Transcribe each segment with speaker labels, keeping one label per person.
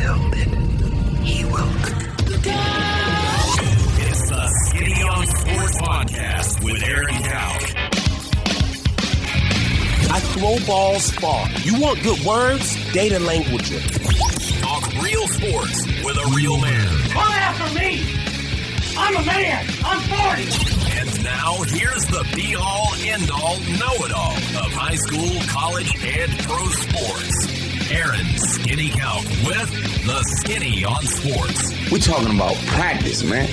Speaker 1: will it. He will.
Speaker 2: It's the Skinny on Sports Podcast with Aaron Cowk.
Speaker 1: I throw balls far. You want good words? Data language.
Speaker 2: Talk real sports with a real man.
Speaker 3: Come after me! I'm a man! I'm 40!
Speaker 2: And now, here's the be-all, end-all, know-it-all of high school, college, and pro sports. Aaron Skinny Cowk with the Skinny on Sports.
Speaker 4: We're talking about practice, man.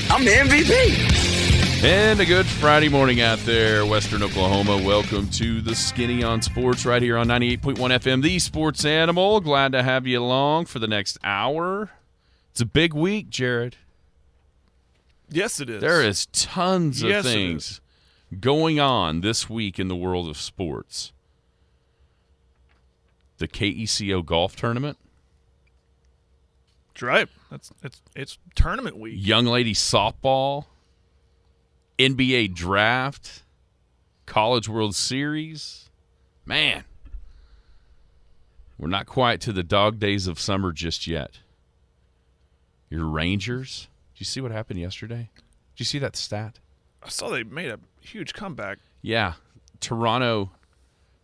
Speaker 4: I'm the MVP.
Speaker 5: And a good Friday morning out there, Western Oklahoma. Welcome to the Skinny on Sports right here on 98.1 FM, the Sports Animal. Glad to have you along for the next hour. It's a big week, Jared.
Speaker 6: Yes, it is.
Speaker 5: There is tons of things going on this week in the world of sports. The KECO golf tournament.
Speaker 6: That's right. It's tournament week.
Speaker 5: Young lady softball. NBA draft. College World Series. Man. We're not quite to the dog days of summer just yet. Your Rangers. Did you see what happened yesterday? Did you see that stat?
Speaker 6: I saw they made a huge comeback.
Speaker 5: Yeah. Toronto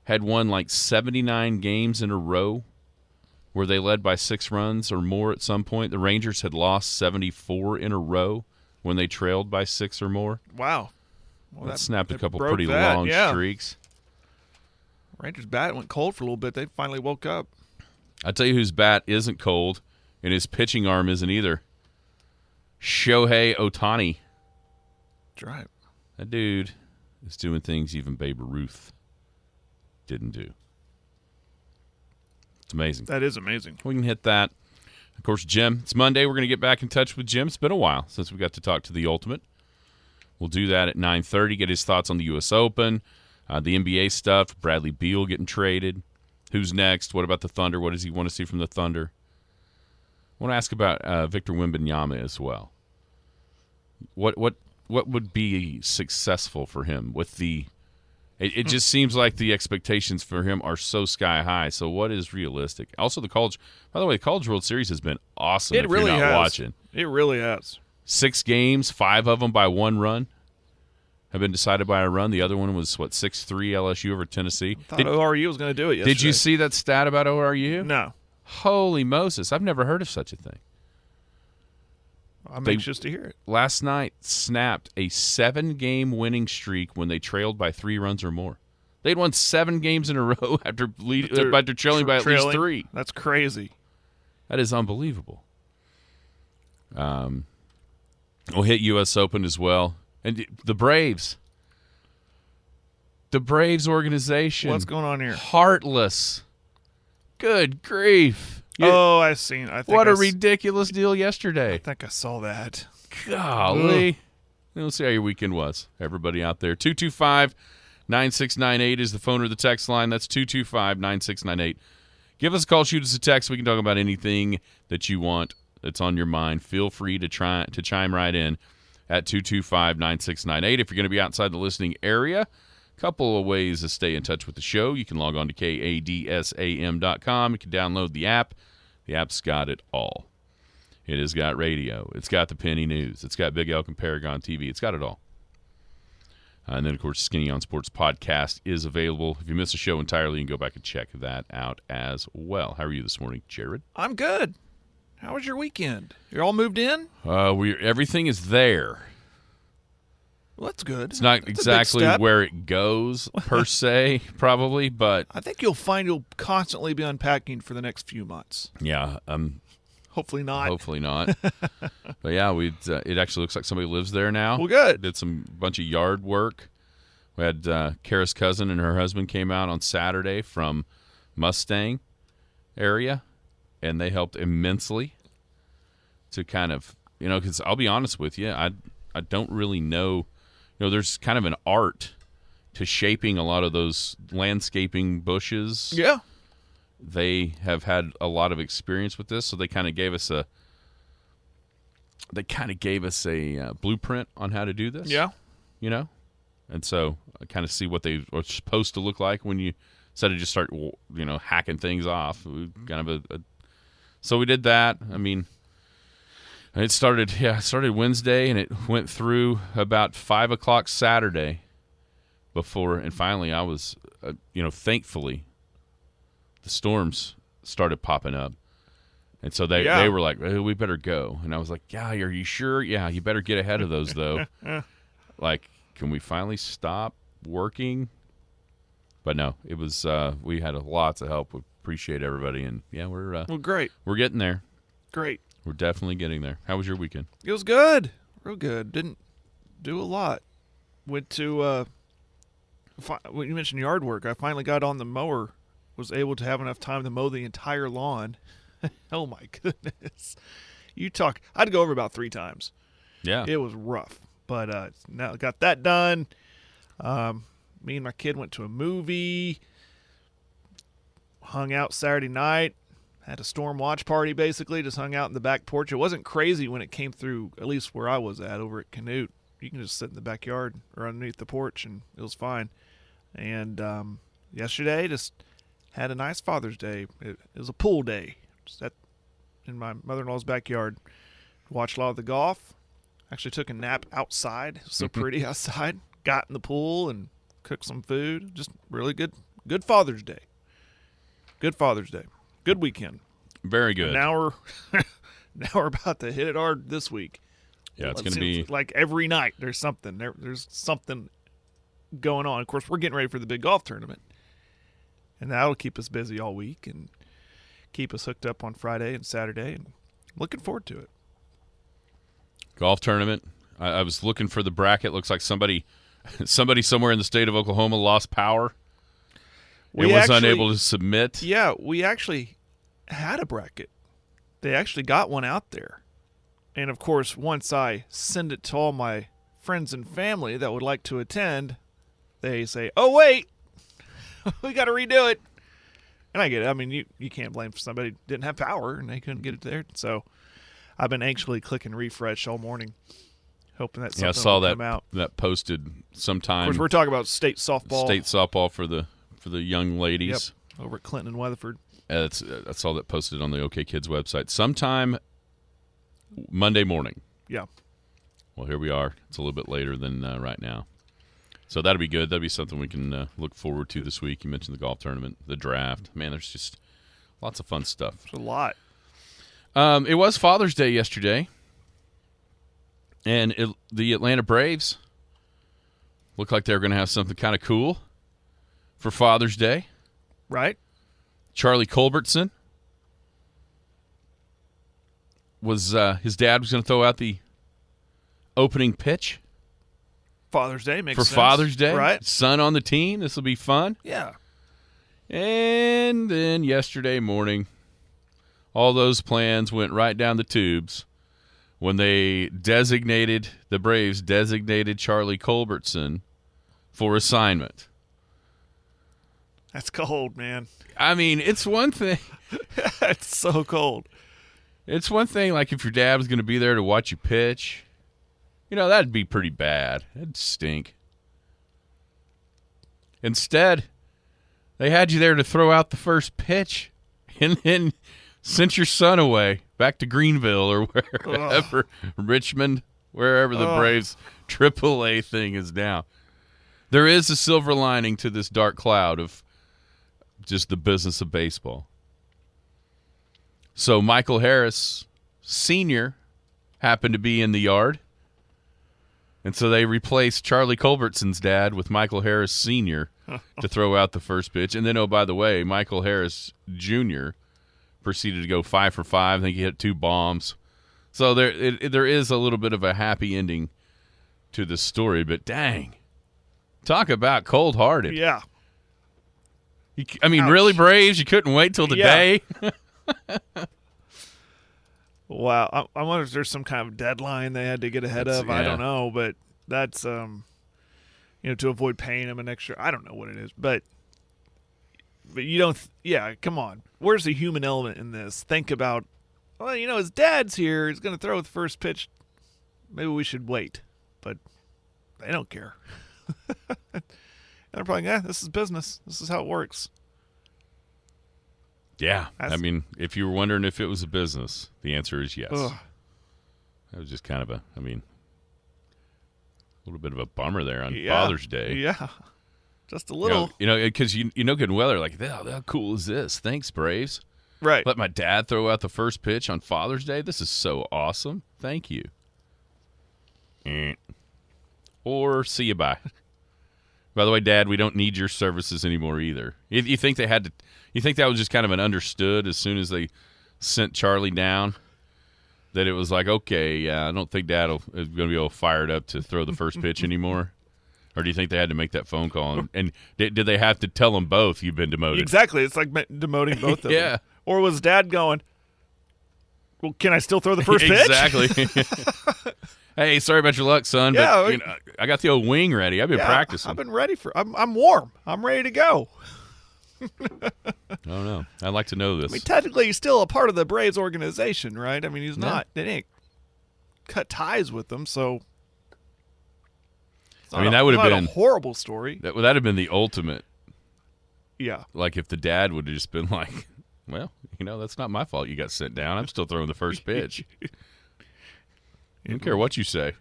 Speaker 5: had won like 79 games in a row where they led by 6 runs or more at some point. The Rangers had lost 74 in a row when they trailed by 6 or more.
Speaker 6: Wow. Well,
Speaker 5: that snapped a couple
Speaker 6: broke
Speaker 5: pretty
Speaker 6: that,
Speaker 5: long
Speaker 6: yeah.
Speaker 5: streaks.
Speaker 6: Rangers' bat went cold for a little bit. They finally woke up.
Speaker 5: I tell you whose bat isn't cold, and his pitching arm isn't either. Shohei Ohtani.
Speaker 6: That's right.
Speaker 5: That dude is doing things even Babe Ruth didn't do. It's amazing.
Speaker 6: That is amazing.
Speaker 5: We can hit that. Of course, Jim. It's Monday. We're going to get back in touch with Jim. It's been a while since we got to talk to the Ultimate. We'll do that at 9:30, get his thoughts on the U.S. Open, the NBA stuff, Bradley Beal getting traded. Who's next? What about the Thunder? What does he want to see from the Thunder? I want to ask about Victor Wembanyama as well. What would be successful for him with the it just seems like the expectations for him are so sky high. So what is realistic? Also the college, by the way, the College World Series has been awesome.
Speaker 6: It really
Speaker 5: you're not
Speaker 6: has.
Speaker 5: watching.
Speaker 6: It really has.
Speaker 5: 6 games, 5 of them by 1 run have been decided by a run. The other one was 6-3 LSU over Tennessee.
Speaker 6: I thought ORU was going to do it yesterday.
Speaker 5: Did you see that stat about ORU?
Speaker 6: No.
Speaker 5: Holy Moses. I've never heard of such a thing.
Speaker 6: I'm anxious to hear it.
Speaker 5: Last night snapped a 7-game winning streak when they trailed by 3 runs or more. They'd won 7 games in a row after trailing by at least 3.
Speaker 6: That's crazy.
Speaker 5: That is unbelievable. We'll hit U.S. Open as well. And the Braves. The Braves organization.
Speaker 6: What's going on here?
Speaker 5: Heartless. Good grief.
Speaker 6: I seen.
Speaker 5: What a ridiculous deal yesterday.
Speaker 6: I think I saw that.
Speaker 5: Golly. We'll see how your weekend was. Everybody out there. 225-9698 is the phone or the text line. That's 225-9698. Give us a call. Shoot us a text. We can talk about anything that you want that's on your mind. Feel free to chime right in at 225-9698. If you're going to be outside the listening area, a couple of ways to stay in touch with the show. You can log on to kadsam.com. You can download the app. The app's got it all. It has got radio. It's got the Penny News. It's got Big Elk and Paragon TV. It's got it all. And then, of course, Skinny on Sports podcast is available. If you miss a show entirely, you can go back and check that out as well. How are you this morning, Jared?
Speaker 6: I'm good. How was your weekend? You're all moved in?
Speaker 5: Everything is there.
Speaker 6: Well, that's good.
Speaker 5: It's not exactly where it goes, per se, probably, but
Speaker 6: I think you'll find you'll constantly be unpacking for the next few months.
Speaker 5: Yeah.
Speaker 6: Hopefully not.
Speaker 5: Hopefully not. But, yeah, it actually looks like somebody lives there now.
Speaker 6: Well, good.
Speaker 5: Did some bunch of yard work. We had Kara's cousin and her husband came out on Saturday from Mustang area, and they helped immensely to kind of, because I'll be honest with you, I don't really know. There's kind of an art to shaping a lot of those landscaping bushes.
Speaker 6: Yeah.
Speaker 5: They have had a lot of experience with this, so they kind of gave us a blueprint on how to do this.
Speaker 6: Yeah.
Speaker 5: And so I kind of see what they are supposed to look like when you instead of just start hacking things off. Kind of a So we did that. I mean, it started Wednesday, and it went through about 5 o'clock Saturday and finally I was, thankfully, the storms started popping up. And so they were like, we better go. And I was like, yeah, are you sure? Yeah, you better get ahead of those, though. Like, can we finally stop working? But no, it was we had lots of help. We appreciate everybody. And, yeah, we're
Speaker 6: great.
Speaker 5: We're getting there.
Speaker 6: Great.
Speaker 5: We're definitely getting there. How was your weekend?
Speaker 6: It was good. Real good. Didn't do a lot. Went to, when you mentioned yard work, I finally got on the mower. Was able to have enough time to mow the entire lawn. Oh, my goodness. I'd go over about 3 times.
Speaker 5: Yeah.
Speaker 6: It was rough. But now got that done. Me and my kid went to a movie. Hung out Saturday night. Had a storm watch party, basically. Just hung out in the back porch. It wasn't crazy when it came through, at least where I was at, over at Canute. You can just sit in the backyard or underneath the porch, and it was fine. And yesterday, just had a nice Father's Day. It was a pool day. Sat in my mother-in-law's backyard. Watched a lot of the golf. Actually took a nap outside. It was so pretty outside. Got in the pool and cooked some food. Just really good Father's Day. Good Father's Day. Good weekend.
Speaker 5: Very good.
Speaker 6: And now we're about to hit it hard this week.
Speaker 5: Yeah, it's going to be
Speaker 6: like every night there's something. There's something going on. Of course, we're getting ready for the big golf tournament. And that'll keep us busy all week and keep us hooked up on Friday and Saturday, and looking forward to it.
Speaker 5: Golf tournament. I was looking for the bracket. Looks like somebody somewhere in the state of Oklahoma lost power. Unable to submit.
Speaker 6: Yeah, we actually had a bracket. They actually got one out there. And, of course, once I send it to all my friends and family that would like to attend, they say, oh, wait, we got to redo it. And I get it. I mean, you can't blame somebody who didn't have power and they couldn't get it there. So I've been anxiously clicking refresh all morning, hoping that something
Speaker 5: I saw
Speaker 6: will
Speaker 5: that
Speaker 6: come out.
Speaker 5: that posted sometime.
Speaker 6: Of course, we're talking about state softball.
Speaker 5: State softball for the young ladies.
Speaker 6: Yep, over at Clinton and Weatherford.
Speaker 5: I saw that posted on the OK Kids website. Sometime Monday morning.
Speaker 6: Yeah.
Speaker 5: Well, here we are. It's a little bit later than right now. So that'll be good. That'll be something we can look forward to this week. You mentioned the golf tournament, the draft. Man, there's just lots of fun stuff.
Speaker 6: There's a lot.
Speaker 5: It was Father's Day yesterday, and the Atlanta Braves looked like they were going to have something kind of cool for Father's Day.
Speaker 6: Right.
Speaker 5: Charlie Culbertson was his dad was going to throw out the opening pitch.
Speaker 6: Father's Day makes sense.
Speaker 5: For Father's Day.
Speaker 6: Right.
Speaker 5: Son on the team. This will be fun.
Speaker 6: Yeah.
Speaker 5: And then yesterday morning, all those plans went right down the tubes when the Braves designated Charlie Culbertson for assignment.
Speaker 6: That's cold, man.
Speaker 5: I mean, it's one thing.
Speaker 6: It's so cold.
Speaker 5: It's one thing, like, if your dad was going to be there to watch you pitch. That'd be pretty bad. That'd stink. Instead, they had you there to throw out the first pitch and then sent your son away back to Greenville or wherever, Richmond, wherever the Braves AAA thing is now. There is a silver lining to this dark cloud of just the business of baseball. So Michael Harris Sr. happened to be in the yard. And so they replaced Charlie Culbertson's dad with Michael Harris Sr. to throw out the first pitch. And then, oh, by the way, Michael Harris Jr. proceeded to go 5 for 5. I think he hit 2 bombs. So there is a little bit of a happy ending to this story. But dang, talk about cold-hearted.
Speaker 6: Yeah.
Speaker 5: I mean,
Speaker 6: Ouch.
Speaker 5: Really, Braves? You couldn't wait till the day?
Speaker 6: Wow. I wonder if there's some kind of deadline they had to get ahead of.
Speaker 5: Yeah.
Speaker 6: I don't know, but that's, to avoid paying him an extra. I don't know what it is, but you don't. Come on. Where's the human element in this? Think about, his dad's here. He's going to throw the first pitch. Maybe we should wait, but they don't care. They're probably, this is business. This is how it works.
Speaker 5: Yeah. I mean, if you were wondering if it was a business, the answer is yes.
Speaker 6: Ugh.
Speaker 5: That was just kind of a little bit of a bummer there on
Speaker 6: Yeah.
Speaker 5: Father's Day.
Speaker 6: Yeah. Just a little.
Speaker 5: Because you know good and well, they're like, how cool is this? Thanks, Braves.
Speaker 6: Right.
Speaker 5: Let my dad throw out the first pitch on Father's Day. This is so awesome. Thank you. Or see you bye. By the way, Dad, we don't need your services anymore either. You think they had to? You think that was just kind of an understood as soon as they sent Charlie down? That it was like, okay, yeah, I don't think Dad is going to be all fired up to throw the first pitch anymore. Or do you think they had to make that phone call? And did they have to tell them both you've been demoted?
Speaker 6: Exactly. It's like demoting both of them.
Speaker 5: Yeah.
Speaker 6: Or was Dad going, well, can I still throw the first pitch?
Speaker 5: Exactly. Hey, sorry about your luck, son, but I got the old wing ready. I've been practicing.
Speaker 6: I've been ready I'm warm. I'm ready to go.
Speaker 5: I don't know. I'd like to know this.
Speaker 6: I mean, technically, he's still a part of the Braves organization, right? I mean, he's not. They didn't cut ties with them, so.
Speaker 5: That would have been
Speaker 6: a horrible story.
Speaker 5: That'd have been the ultimate.
Speaker 6: Yeah.
Speaker 5: Like if the dad would have just been like, well, that's not my fault you got sent down. I'm still throwing the first pitch. I don't care what you say.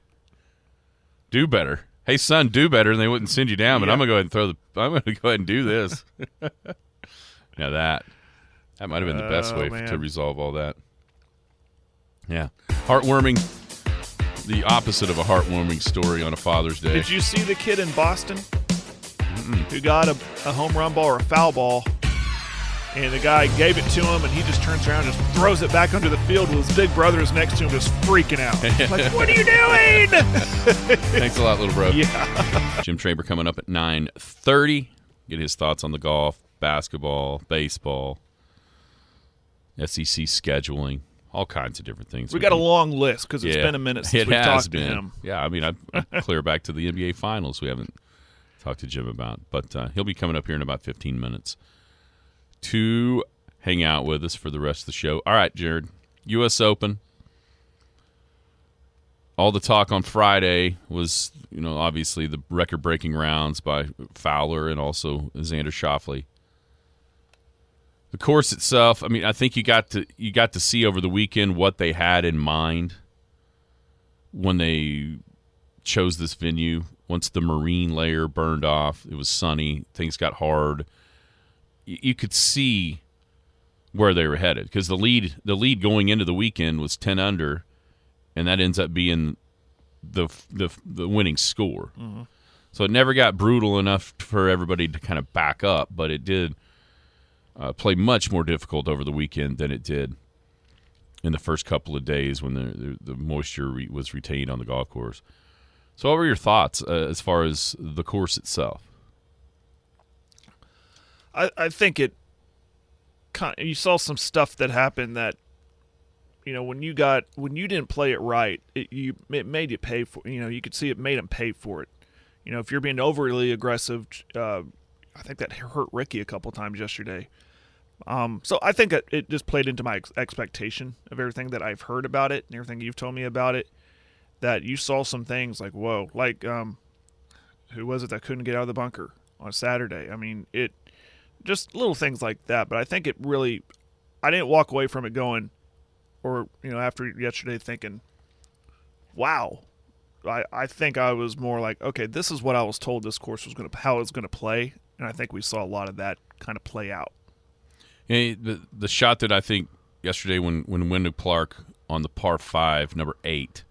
Speaker 5: Do better. Hey, son, do better, and they wouldn't send you down. But I'm gonna go ahead and do this. Now that might have been the best way to resolve all that. Yeah, heartwarming. The opposite of a heartwarming story on a Father's Day.
Speaker 6: Did you see the kid in Boston who got a home run ball or a foul ball, and the guy gave it to him, and he just turns around and just throws it back onto the field with his big brothers next to him just freaking out. Like, what are you doing?
Speaker 5: Thanks a lot, little bro.
Speaker 6: Yeah.
Speaker 5: Jim Traber coming up at 9:30. Get his thoughts on the golf, basketball, baseball, SEC scheduling. All kinds of different things.
Speaker 6: We got a long list because it's been a minute since we talked to him.
Speaker 5: Yeah, I mean, I'm clear back to the NBA Finals we haven't talked to Jim about. But he'll be coming up here in about 15 minutes to hang out with us for the rest of the show. All right, Jared, U.S. Open. All the talk on Friday was, obviously the record-breaking rounds by Fowler and also Xander Schauffele. The course itself, I mean, I think you got to see over the weekend what they had in mind when they chose this venue. Once the marine layer burned off, it was sunny, things got hard. You could see where they were headed because the lead going into the weekend was 10 under, and that ends up being the winning score. Mm-hmm. So it never got brutal enough for everybody to kind of back up, but it did. Play much more difficult over the weekend than it did in the first couple of days when the moisture was retained on the golf course. So what were your thoughts as far as the course itself?
Speaker 6: I think you saw some stuff that happened that, when you didn't play it right, it made you pay for it. You could see it made them pay for it. If you're being overly aggressive, I think that hurt Ricky a couple times yesterday. So I think it just played into my expectation of everything that I've heard about it and everything you've told me about it, that you saw some things like, whoa, like who was it that couldn't get out of the bunker on Saturday? I mean, just little things like that. But I think I didn't walk away from it going, or, after yesterday thinking, wow. I think I was more like, okay, this is what I was told this course was how it was going to play. And I think we saw a lot of that kind of play out.
Speaker 5: Yeah, the shot that I think yesterday when Wyndham Clark on the par 5, number 8,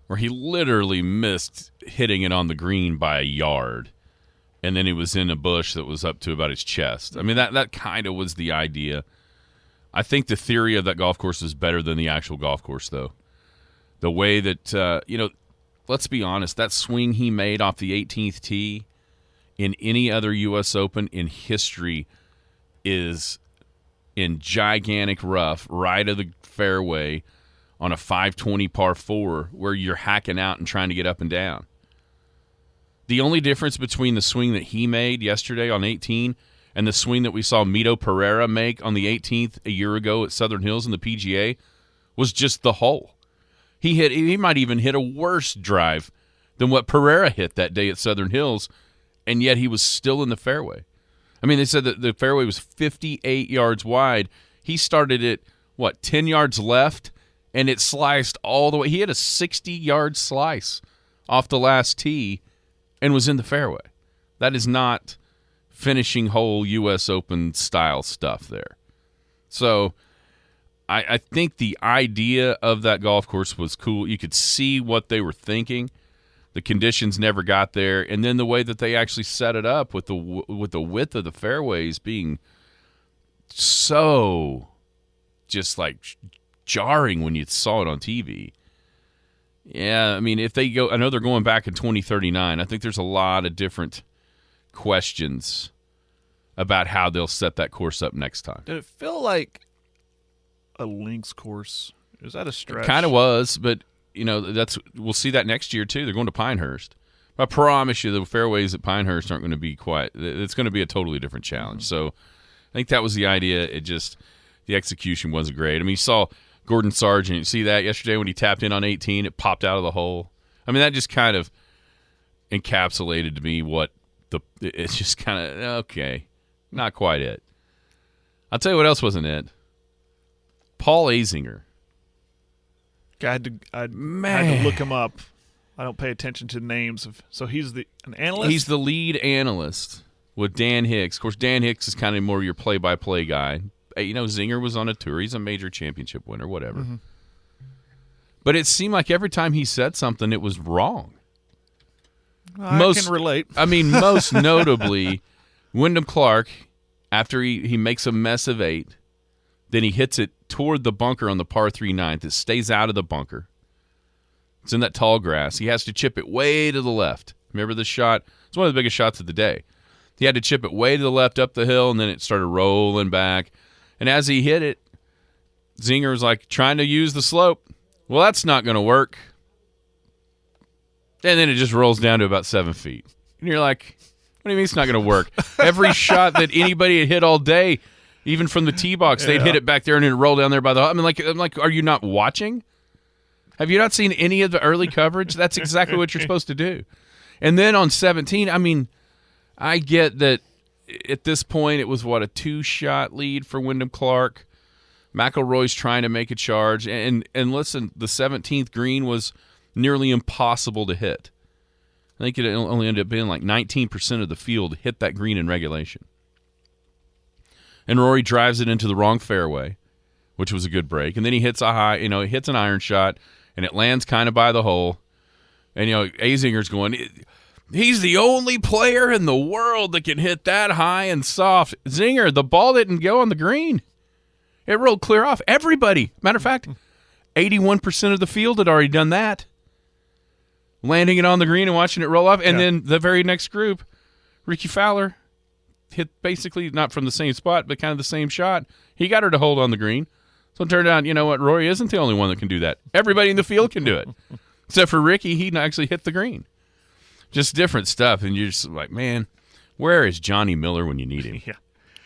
Speaker 5: where he literally missed hitting it on the green by a yard, and then he was in a bush that was up to about his chest. I mean, that kind of was the idea. I think the theory of that golf course is better than the actual golf course, though. The way that, let's be honest, that swing he made off the 18th tee in any other U.S. Open in history is in gigantic rough, right of the fairway on a 520 par 4 where you're hacking out and trying to get up and down. The only difference between the swing that he made yesterday on 18 and the swing that we saw Mito Pereira make on the 18th a year ago at Southern Hills in the PGA was just the hole. He might even hit a worse drive than what Pereira hit that day at Southern Hills, and yet he was still in the fairway. I mean, they said that the fairway was 58 yards wide. He started it, 10 yards left, and it sliced all the way. He had a 60-yard slice off the last tee and was in the fairway. That is not finishing hole U.S. Open style stuff there. So I think the idea of that golf course was cool. You could see what they were thinking. The conditions never got there, and then the way that they actually set it up with the width of the fairways being so just like jarring when you saw it on TV. Yeah, I mean, if they go, I know they're going back in 2039. I think there's a lot of different questions about how they'll set that course up next time.
Speaker 6: Did it feel like a links course? Is that a stretch?
Speaker 5: It kind of was, but we'll see that next year too. They're going to Pinehurst. I promise you, the fairways at Pinehurst aren't going to be quite. It's going to be a totally different challenge. So, I think that was the idea. It just the execution wasn't great. I mean, you saw Gordon Sargent. You see that yesterday when he tapped in on 18, it popped out of the hole. I mean, that just kind of encapsulated to me what it's just kind of okay, not quite it. I'll tell you what else wasn't it. Paul Azinger.
Speaker 6: I had to look him up. I don't pay attention to names so he's an analyst.
Speaker 5: He's the lead analyst with Dan Hicks. Of course, Dan Hicks is kind of more your play-by-play guy. Zinger was on a tour. He's a major championship winner, whatever. Mm-hmm. But it seemed like every time he said something, it was wrong.
Speaker 6: I can relate.
Speaker 5: I mean, most notably, Wyndham Clark, after he makes a mess of 8, then he hits it toward the bunker on the par 3 9th. It stays out of the bunker. It's in that tall grass. He has to chip it way to the left. Remember this shot? It's one of the biggest shots of the day. He had to chip it way to the left up the hill, and then it started rolling back. And as he hit it, Zinger was like trying to use the slope. Well, that's not going to work. And then it just rolls down to about 7 feet. And you're like, what do you mean it's not going to work? Every shot that anybody had hit all day, even from the tee box, they'd hit it back there and it'd roll down there by the. I'm like, are you not watching? Have you not seen any of the early coverage? That's exactly what you're supposed to do. And then on 17, I mean, I get that at this point it was a 2-shot lead for Wyndham Clark. McIlroy's trying to make a charge, and listen, the 17th green was nearly impossible to hit. I think it only ended up being like 19% of the field hit that green in regulation. And Rory drives it into the wrong fairway, which was a good break. And then he hits he hits an iron shot, and it lands kind of by the hole. And, Azinger's going, he's the only player in the world that can hit that high and soft. Zinger, the ball didn't go on the green. It rolled clear off. Everybody. Matter of fact, 81% of the field had already done that. Landing it on the green and watching it roll off. And then the very next group, Ricky Fowler hit basically not from the same spot, but kind of the same shot. He got her to hold on the green. So it turned out, you know what, Rory isn't the only one that can do that. Everybody in the field can do it. Except for Ricky, he actually hit the green. Just different stuff. And you're just like, man, where is Johnny Miller when you need him?
Speaker 6: Yeah.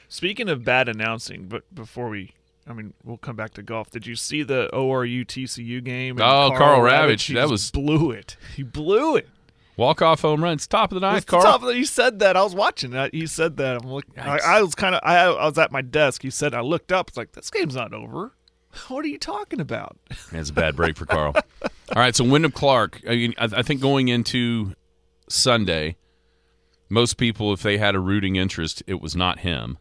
Speaker 6: Speaking of bad announcing, but before we'll come back to golf. Did you see the ORU TCU game?
Speaker 5: Oh, Carl Ravitch. That was
Speaker 6: blew it. He blew it.
Speaker 5: Walk-off home run. It's top of the ninth, Carl.
Speaker 6: He said that. I was watching that. He said that. I'm looking. I was at my desk. He said, I looked up. It's like, this game's not over. What are you talking about?
Speaker 5: That's a bad break for Carl. All right, so Wyndham Clark, I think going into Sunday, most people, if they had a rooting interest, it was not him.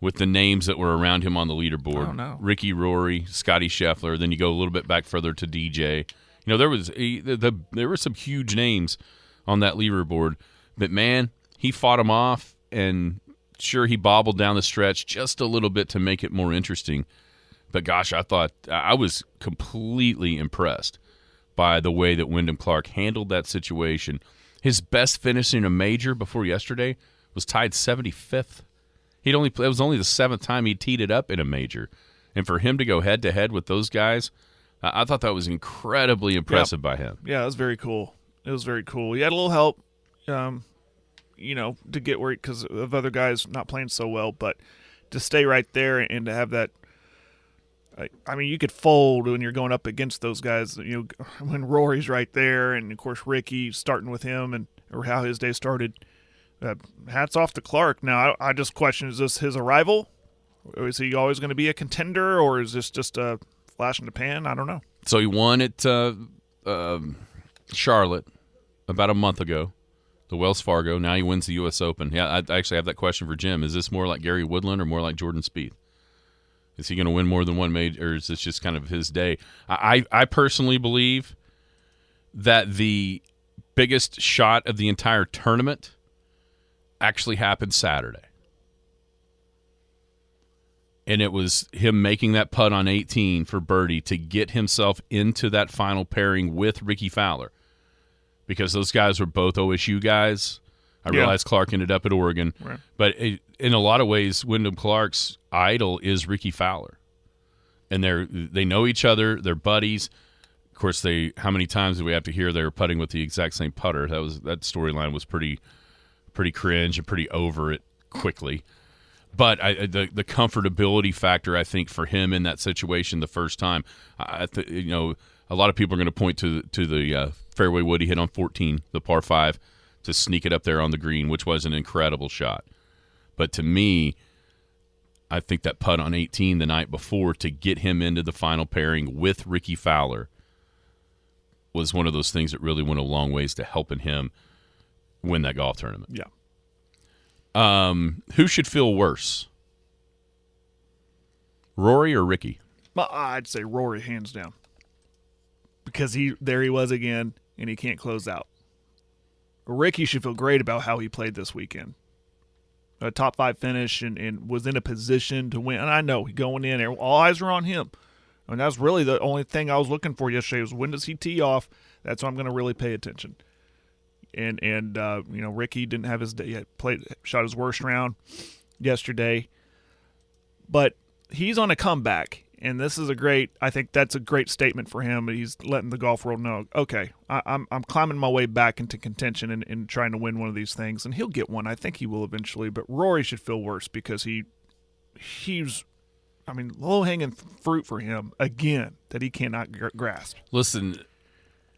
Speaker 5: With the names that were around him on the leaderboard.
Speaker 6: Oh, no.
Speaker 5: Ricky, Rory, Scotty Scheffler. Then you go a little bit back further to DJ. There were some huge names on that leaderboard. But, man, he fought them off, and sure, he bobbled down the stretch just a little bit to make it more interesting. But, gosh, I was completely impressed by the way that Wyndham Clark handled that situation. His best finish in a major before yesterday was tied 75th. It was only the 7th time he teed it up in a major. And for him to go head-to-head with those guys, I thought that was incredibly impressive by him.
Speaker 6: Yeah, it was very cool. It was very cool. He had a little help, to get where because of other guys not playing so well. But to stay right there and to have that, you could fold when you're going up against those guys. When Rory's right there, and, of course, Ricky starting with him or how his day started. hats off to Clark. Now, I just question, is this his arrival? Is he always going to be a contender, or is this just a flash in the pan? I don't know.
Speaker 5: So he won at Charlotte about a month ago, the Wells Fargo. Now he wins the U.S. Open. Yeah, I actually have that question for Jim. Is this more like Gary Woodland or more like Jordan Spieth? Is he going to win more than one major, or is this just kind of his day? I personally believe that the biggest shot of the entire tournament actually happened Saturday. And it was him making that putt on 18 for birdie to get himself into that final pairing with Ricky Fowler. Because those guys were both OSU guys. I realize Clark ended up at Oregon.
Speaker 6: Right.
Speaker 5: But in a lot of ways, Wyndham Clark's idol is Ricky Fowler. And they know each other. They're buddies. Of course, how many times do we have to hear they were putting with the exact same putter? That storyline was pretty cringe and pretty over it quickly. But the comfortability factor, I think, for him in that situation the first time, a lot of people are going to point to the fairway wood he hit on 14, the par 5, to sneak it up there on the green, which was an incredible shot. But to me, I think that putt on 18 the night before to get him into the final pairing with Ricky Fowler was one of those things that really went a long ways to helping him win that golf tournament.
Speaker 6: Yeah.
Speaker 5: Who should feel worse, Rory or Ricky?
Speaker 6: Well, I'd say Rory, hands down, because he was again, and he can't close out. Ricky should feel great about how he played this weekend. A top 5 finish and was in a position to win. And I know going in there, all eyes were on him. And that's really the only thing I was looking for yesterday was when does he tee off? That's when I'm going to really pay attention. And Ricky didn't have his day yet. Shot his worst round yesterday. But he's on a comeback. And this is I think that's a great statement for him. He's letting the golf world know, okay, I'm climbing my way back into contention and trying to win one of these things. And he'll get one. I think he will eventually. But Rory should feel worse because he's low-hanging fruit for him, again, that he cannot grasp.
Speaker 5: Listen,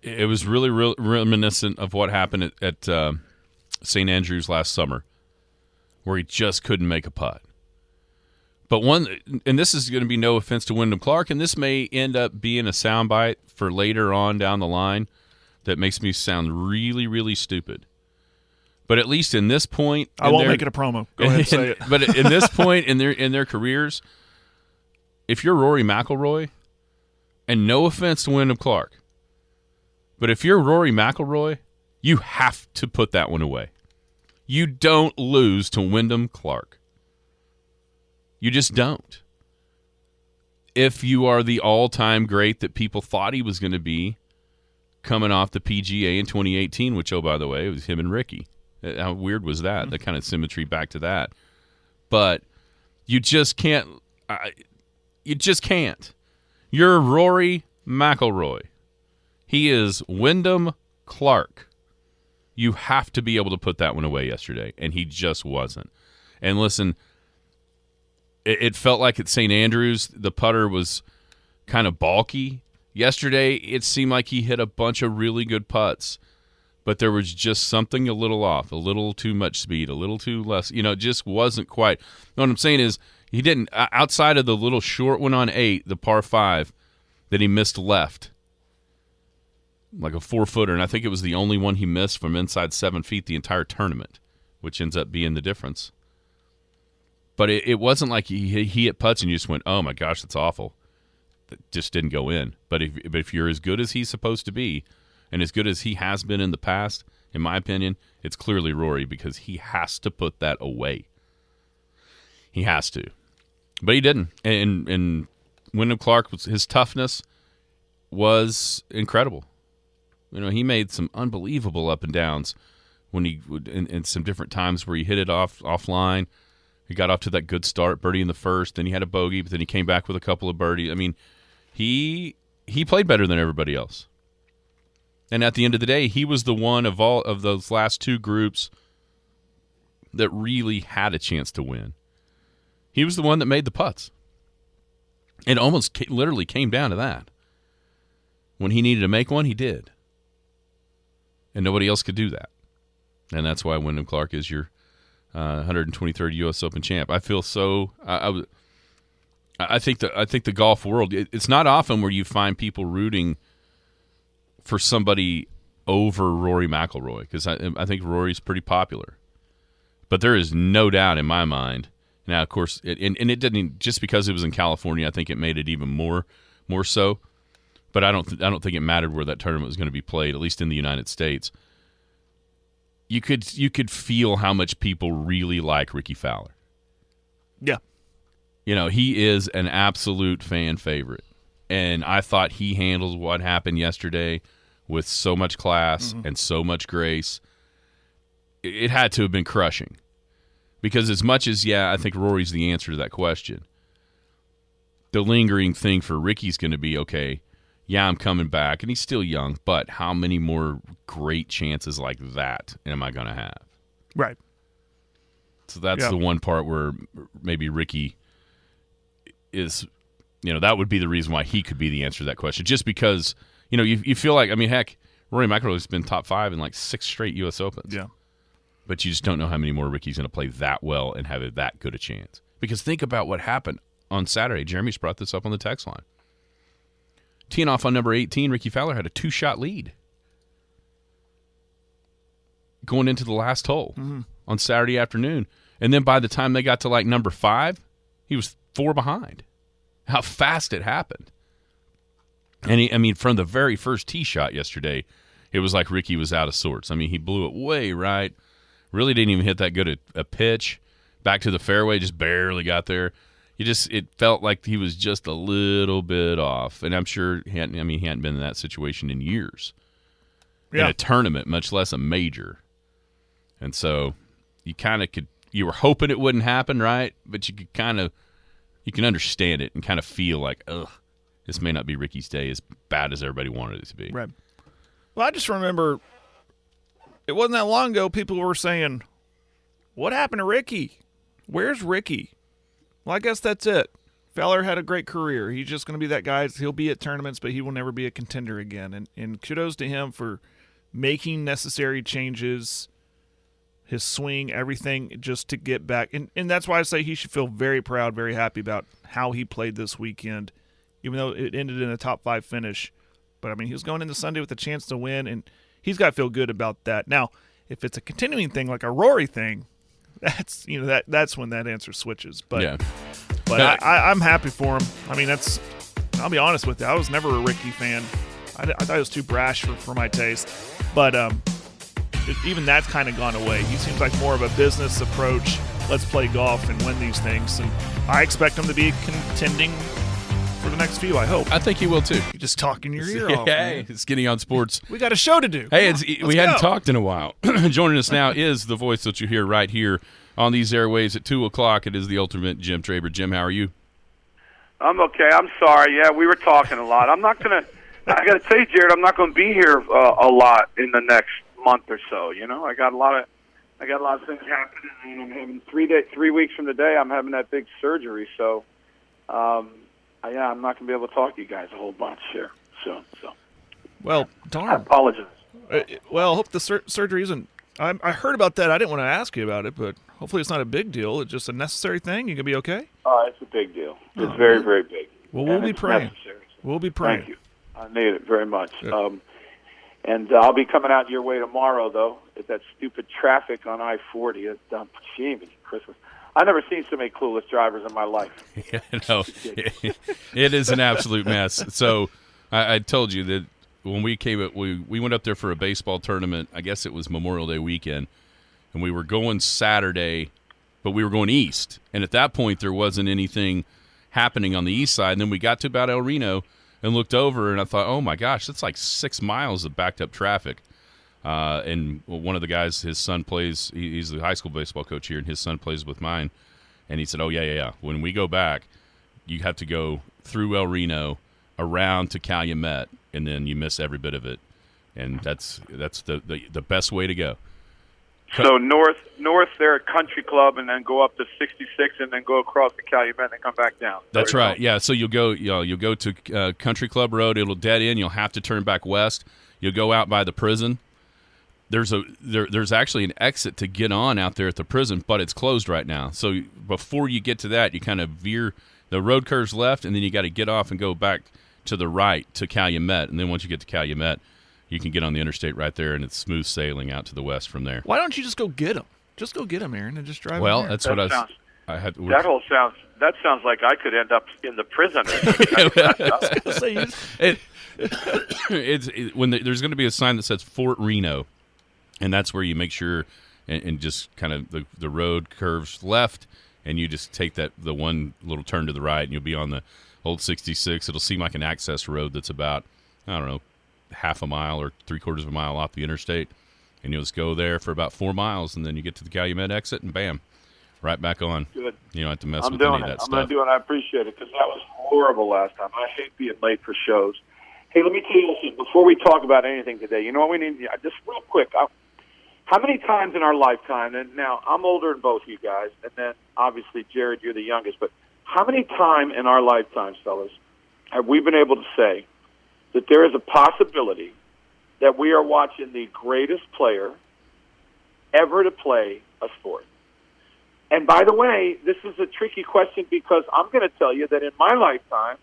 Speaker 5: it was really reminiscent of what happened at St. Andrews last summer, where he just couldn't make a putt. But and this is going to be no offense to Wyndham Clark, and this may end up being a soundbite for later on down the line that makes me sound really, really stupid. But at least in this point,
Speaker 6: I won't make it a promo. Go ahead and say it.
Speaker 5: But in this point in their careers, if you're Rory McIlroy, and no offense to Wyndham Clark, but if you're Rory McIlroy, you have to put that one away. You don't lose to Wyndham Clark. You just don't. If you are the all-time great that people thought he was going to be coming off the PGA in 2018, which, oh, by the way, it was him and Ricky. How weird was that? The kind of symmetry back to that. But you just can't. You just can't. You're Rory McIlroy. He is Wyndham Clark. You have to be able to put that one away yesterday, and he just wasn't. And listen, it felt like at St. Andrews, the putter was kind of bulky. Yesterday, it seemed like he hit a bunch of really good putts, but there was just something a little off, a little too much speed, a little too less. It just wasn't quite. What I'm saying is he didn't, outside of the little short one on 8, the par 5, that he missed left, like a 4-footer, and I think it was the only one he missed from inside 7 feet the entire tournament, which ends up being the difference. But it wasn't like he hit putts and you just went, oh my gosh, that's awful. That just didn't go in. But if you're as good as he's supposed to be, and as good as he has been in the past, in my opinion, it's clearly Rory, because he has to put that away. He has to. But he didn't. And Wyndham Clark, his toughness was incredible. He made some unbelievable up and downs when he would in some different times where he hit it offline. He got off to that good start, birdie in the first, then he had a bogey, but then he came back with a couple of birdies. I mean, he played better than everybody else. And at the end of the day, he was the one of all of those last 2 groups that really had a chance to win. He was the one that made the putts. It almost literally came down to that. When he needed to make one, he did. And nobody else could do that. And that's why Wyndham Clark is your 123rd U.S. Open champ. I feel so. I think the golf world. It's not often where you find people rooting for somebody over Rory McIlroy, because I think Rory's pretty popular. But there is no doubt in my mind. Now, of course, and it didn't just because it was in California. I think it made it even more so. But I don't think it mattered where that tournament was going to be played, at least in the United States. You could feel how much people really like Ricky Fowler.
Speaker 6: Yeah.
Speaker 5: He is an absolute fan favorite. And I thought he handled what happened yesterday with so much class and so much grace. It had to have been crushing. Because as much as, I think Rory's the answer to that question, the lingering thing for Ricky's going to be, okay, I'm coming back, and he's still young, but how many more great chances like that am I going to have?
Speaker 6: Right.
Speaker 5: So that's the one part where maybe Ricky is, that would be the reason why he could be the answer to that question. Just because, you feel like, heck, Rory McIlroy's been top 5 in like 6 straight U.S. Opens.
Speaker 6: Yeah.
Speaker 5: But you just don't know how many more Ricky's going to play that well and have that good a chance. Because think about what happened on Saturday. Jeremy's brought this up on the text line. Teeing off on number 18, Ricky Fowler had a 2-shot lead going into the last hole on Saturday afternoon. And then by the time they got to like number 5, he was 4 behind. How fast it happened. And from the very first tee shot yesterday, it was like Ricky was out of sorts. He blew it way right. Really didn't even hit that good a pitch. Back to the fairway, just barely got there. It felt like he was just a little bit off. And I'm sure he hadn't been in that situation in years. In a tournament, much less a major. And so you were hoping it wouldn't happen, right? But you can understand it and kind of feel like, this may not be Ricky's day as bad as everybody wanted it to be.
Speaker 6: Right. Well, I just remember it wasn't that long ago people were saying, what happened to Ricky? Where's Ricky? Well, I guess that's it. Fowler had a great career. He's just going to be that guy. He'll be at tournaments, but he will never be a contender again. And kudos to him for making necessary changes, his swing, everything, just to get back. And that's why I say he should feel very proud, very happy about how he played this weekend, even though it ended in a top 5 finish. But, he was going into Sunday with a chance to win, and he's got to feel good about that. Now, if it's a continuing thing like a Rory thing, that's that's when that answer switches. But I'm happy for him. I'll be honest with you, I was never a Ricky fan. I thought he was too brash for my taste. But even that's kind of gone away. He seems like more of a business approach. Let's play golf and win these things. And I expect him to be contending for the next few, I hope.
Speaker 5: I think he will too.
Speaker 6: You're just talking your ear off.
Speaker 5: Hey, Skinny on Sports.
Speaker 6: We got a show to do.
Speaker 5: Hey, we hadn't talked in a while. Joining us now is the voice that you hear right here on these airways at 2 o'clock. It is the ultimate Jim Traber. Jim, how are you?
Speaker 7: I'm okay. I'm sorry. Yeah, we were talking a lot. I got to tell you, Jared, I'm not going to be here a lot in the next month or so. I got a lot of things happening, and I'm having 3 weeks from today, I'm having that big surgery. So, I'm not going to be able to talk to you guys a whole bunch here soon. So,
Speaker 6: well, darn.
Speaker 7: I apologize.
Speaker 6: Well, I hope the surgery isn't. I heard about that. I didn't want to ask you about it, but hopefully it's not a big deal. It's just a necessary thing. You gonna be okay?
Speaker 7: It's a big deal. It's very, very big.
Speaker 6: Well, we'll be praying.
Speaker 7: Necessary.
Speaker 6: We'll be praying.
Speaker 7: Thank you. I need it very much.
Speaker 6: Yeah.
Speaker 7: And I'll be coming out your way tomorrow, though. It's that stupid traffic on I-40. It's dumb. Jeez, Christmas. I've never seen so many clueless drivers in my life.
Speaker 5: It is an absolute mess. So I told you that when we came up, we went up there for a baseball tournament. I guess it was Memorial Day weekend, and we were going Saturday, but we were going east. And at that point, there wasn't anything happening on the east side. And then we got to about El Reno and looked over, and I thought, oh, my gosh, that's like 6 miles of backed-up traffic. And one of the guys, his son plays, he's the high school baseball coach here, and his son plays with mine. And he said, oh, yeah. When we go back, you have to go through El Reno, around to Calumet, and then you miss every bit of it. And that's the best way to go.
Speaker 7: So north there at Country Club, and then go up to 66, and then go across to Calumet and come back down.
Speaker 5: That's right. Yeah. So you'll go to Country Club Road. It'll dead end. You'll have to turn back west. You'll go out by the prison. there's actually an exit to get on out there at the prison, but it's closed right now. So before you get to that, you kind of veer. The road curves left, and then you got to get off and go back to the right to Calumet. And then once you get to Calumet, you can get on the interstate right there, and it's smooth sailing out to the west from there.
Speaker 6: Why don't you just go get them? Just go get them, Aaron, and just drive.
Speaker 5: Well,
Speaker 6: them
Speaker 5: that's
Speaker 7: That
Speaker 5: what
Speaker 7: sounds-
Speaker 5: I had.
Speaker 7: That sounds like I could end up in the prison.
Speaker 5: There's going to be a sign that says Fort Reno, and that's where you make sure and just kind of the road curves left, and you just take the one little turn to the right, and you'll be on the old 66. It'll seem like an access road that's about, I don't know, half a mile or 3/4 of a mile off the interstate, and you'll just go there for about 4 miles, and then you get to the Calumet exit, and bam, right back on.
Speaker 7: Good.
Speaker 5: You don't have to mess
Speaker 7: I'm
Speaker 5: with any
Speaker 7: doing
Speaker 5: of
Speaker 7: it.
Speaker 5: that
Speaker 7: I'm going
Speaker 5: stuff.
Speaker 7: to do it. I appreciate it because that was horrible last time. I hate being late for shows. Hey, let me tell you this before we talk about anything today. You know what we need? Just real quick. How many times in our lifetime, and now I'm older than both you guys, and then obviously, Jared, you're the youngest, but how many times in our lifetimes, fellas, have we been able to say that there is a possibility that we are watching the greatest player ever to play a sport? And by the way, this is a tricky question because I'm going to tell you that in my lifetime,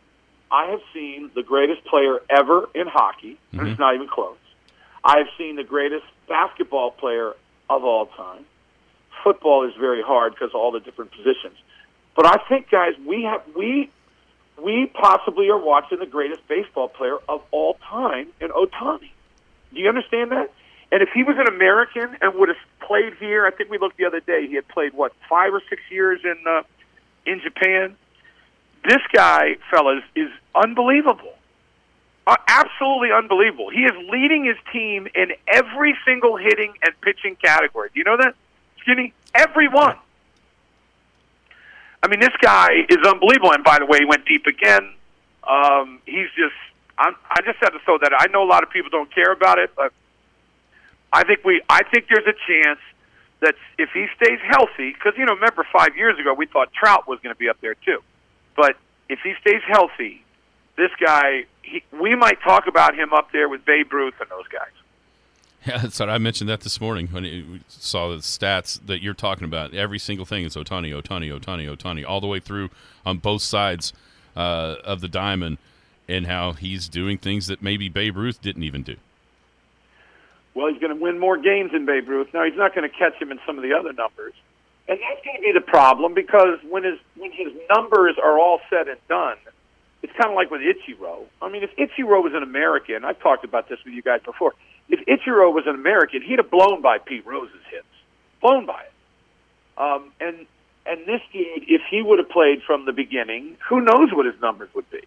Speaker 7: I have seen the greatest player ever in hockey, and it's not even close. I have seen the greatest basketball player of all time. Football is very hard because of all the different positions. But I think, guys, we possibly are watching the greatest baseball player of all time in Ohtani. Do you understand that? And if he was an American and would have played here, I think we looked the other day, he had played, 5 or 6 years in Japan. This guy, fellas, is unbelievable. Absolutely unbelievable. He is leading his team in every single hitting and pitching category. Do you know that, Skinny? Every one. I mean, this guy is unbelievable. And by the way, he went deep again. He's just. I just had to throw that. I know a lot of people don't care about it, but I think there's a chance that if he stays healthy, because remember 5 years ago we thought Trout was going to be up there too, but if he stays healthy, this guy, we might talk about him up there with Babe Ruth and those guys.
Speaker 5: Yeah, that's what I mentioned that this morning when we saw the stats that you're talking about. Every single thing is Ohtani, all the way through on both sides of the diamond, and how he's doing things that maybe Babe Ruth didn't even do.
Speaker 7: Well, he's going to win more games than Babe Ruth. Now, he's not going to catch him in some of the other numbers. And that's going to be the problem because when his numbers are all said and done, it's kind of like with Ichiro. I mean, if Ichiro was an American, I've talked about this with you guys before, if Ichiro was an American, he'd have blown by Pete Rose's hits. Blown by it. And this dude, if he would have played from the beginning, who knows what his numbers would be.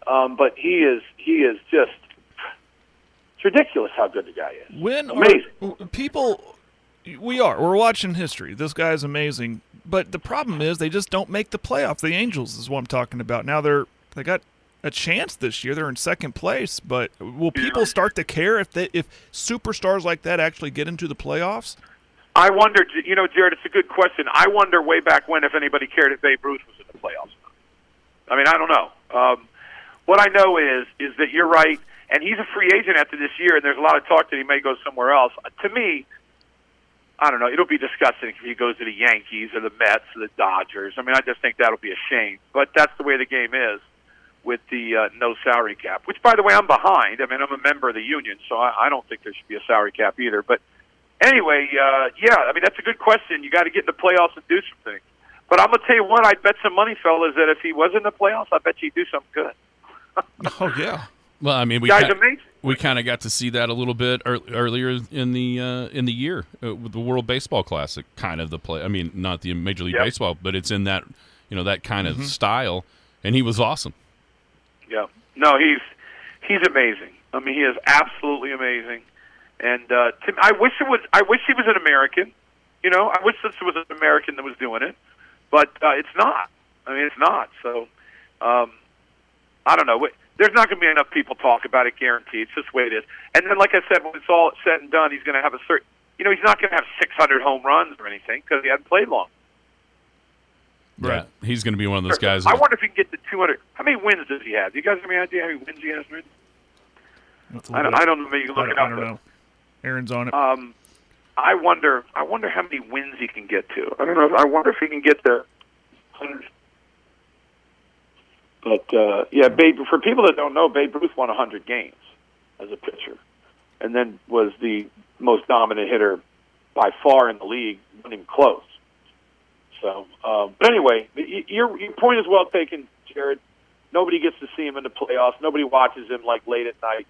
Speaker 7: But he is just, it's ridiculous how good the guy is.
Speaker 6: We're watching history. This guy's amazing. But the problem is they just don't make the playoffs. The Angels is what I'm talking about. Now they got a chance this year. They're in second place, but will people start to care if superstars like that actually get into the playoffs?
Speaker 7: I wonder, Jared, it's a good question. I wonder way back when if anybody cared if Babe Ruth was in the playoffs. I mean, I don't know. What I know is that you're right, and he's a free agent after this year, and there's a lot of talk that he may go somewhere else. To me, I don't know. It'll be disgusting if he goes to the Yankees or the Mets or the Dodgers. I mean, I just think that'll be a shame. But that's the way the game is with the no salary cap, which, by the way, I'm behind. I mean, I'm a member of the union, so I don't think there should be a salary cap either. But anyway, yeah, I mean, that's a good question. You got to get in the playoffs and do some things. But I'm going to tell you what, I'd bet some money, fellas, that if he was in the playoffs, I bet you'd do something good.
Speaker 6: Oh, yeah.
Speaker 5: Well, I mean, we kind of got to see that a little bit earlier in the year with the World Baseball Classic, kind of the play. I mean, not the Major League Baseball, but it's in that that kind of style, and he was awesome.
Speaker 7: Yeah, no, he's amazing. I mean, he is absolutely amazing, and I wish he was an American. I wish this was an American that was doing it, but it's not. I mean, it's not. So I don't know. There's not going to be enough people talk about it, guaranteed. It's just the way it is. And then, like I said, when it's all said and done, he's going to have a certain, he's not going to have 600 home runs or anything because he hasn't played long.
Speaker 5: Right. Yeah, he's going to be one of those guys.
Speaker 7: I wonder if he can get to 200. How many wins does he have? Do you guys have any idea how many wins he has? I don't know. Maybe you can look it up.
Speaker 6: I don't know. Aaron's on it.
Speaker 7: I wonder how many wins he can get to. I don't know. I wonder if he can get to 100. But Babe. For people that don't know, Babe Ruth won 100 games as a pitcher, and then was the most dominant hitter by far in the league. Wasn't even close. So, but anyway, your point is well taken, Jared. Nobody gets to see him in the playoffs. Nobody watches him like late at night.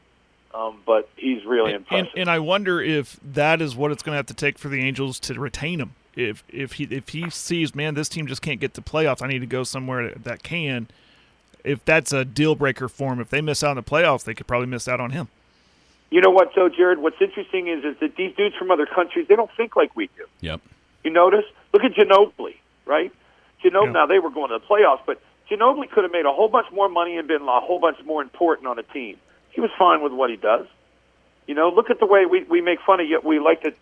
Speaker 7: But he's really impressive.
Speaker 6: And I wonder if that is what it's going to have to take for the Angels to retain him. If he sees, man, this team just can't get to playoffs, I need to go somewhere that can. If that's a deal breaker for him, if they miss out on the playoffs, they could probably miss out on him.
Speaker 7: You know what, though, Jared? What's interesting is that these dudes from other countries, they don't think like we do.
Speaker 5: Yep.
Speaker 7: You notice? Look at Ginobili, right? Now they were going to the playoffs, but Ginobili could have made a whole bunch more money and been a whole bunch more important on a team. He was fine with what he does. Look at the way we make fun of we like to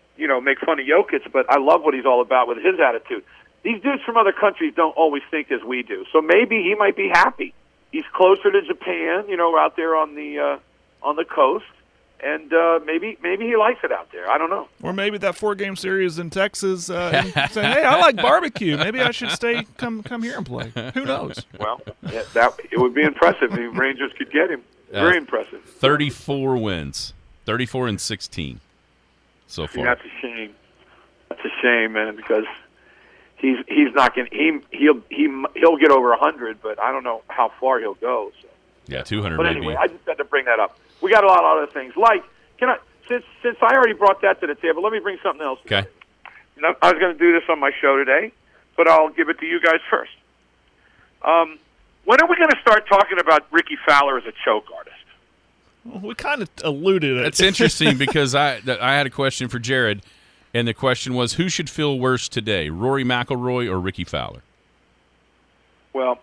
Speaker 7: make fun of Jokic, but I love what he's all about with his attitude. These dudes from other countries don't always think as we do, so maybe he might be happy. He's closer to Japan, out there on the coast, and maybe he likes it out there. I don't know.
Speaker 6: Or maybe that 4-game series in Texas, and saying, "Hey, I like barbecue. Maybe I should come here and play." Who knows?
Speaker 7: Well, it would be impressive if the Rangers could get him. Very impressive.
Speaker 5: 34 wins, 34 and 16 so far.
Speaker 7: That's a shame. That's a shame, man, because he's not going. He'll get over 100, but I don't know how far he'll go. So.
Speaker 5: Yeah, 200
Speaker 7: But
Speaker 5: maybe.
Speaker 7: anyway, I just had to bring that up. We got a lot of other things. Like, since I already brought that to the table, let me bring something else.
Speaker 5: Okay.
Speaker 7: I was going to do this on my show today, but I'll give it to you guys first. When are we going to start talking about Ricky Fowler as a choke artist?
Speaker 6: Well, we kind of alluded it.
Speaker 5: It's interesting because I had a question for Jared, and the question was, who should feel worse today, Rory McIlroy or Ricky Fowler?
Speaker 7: Well,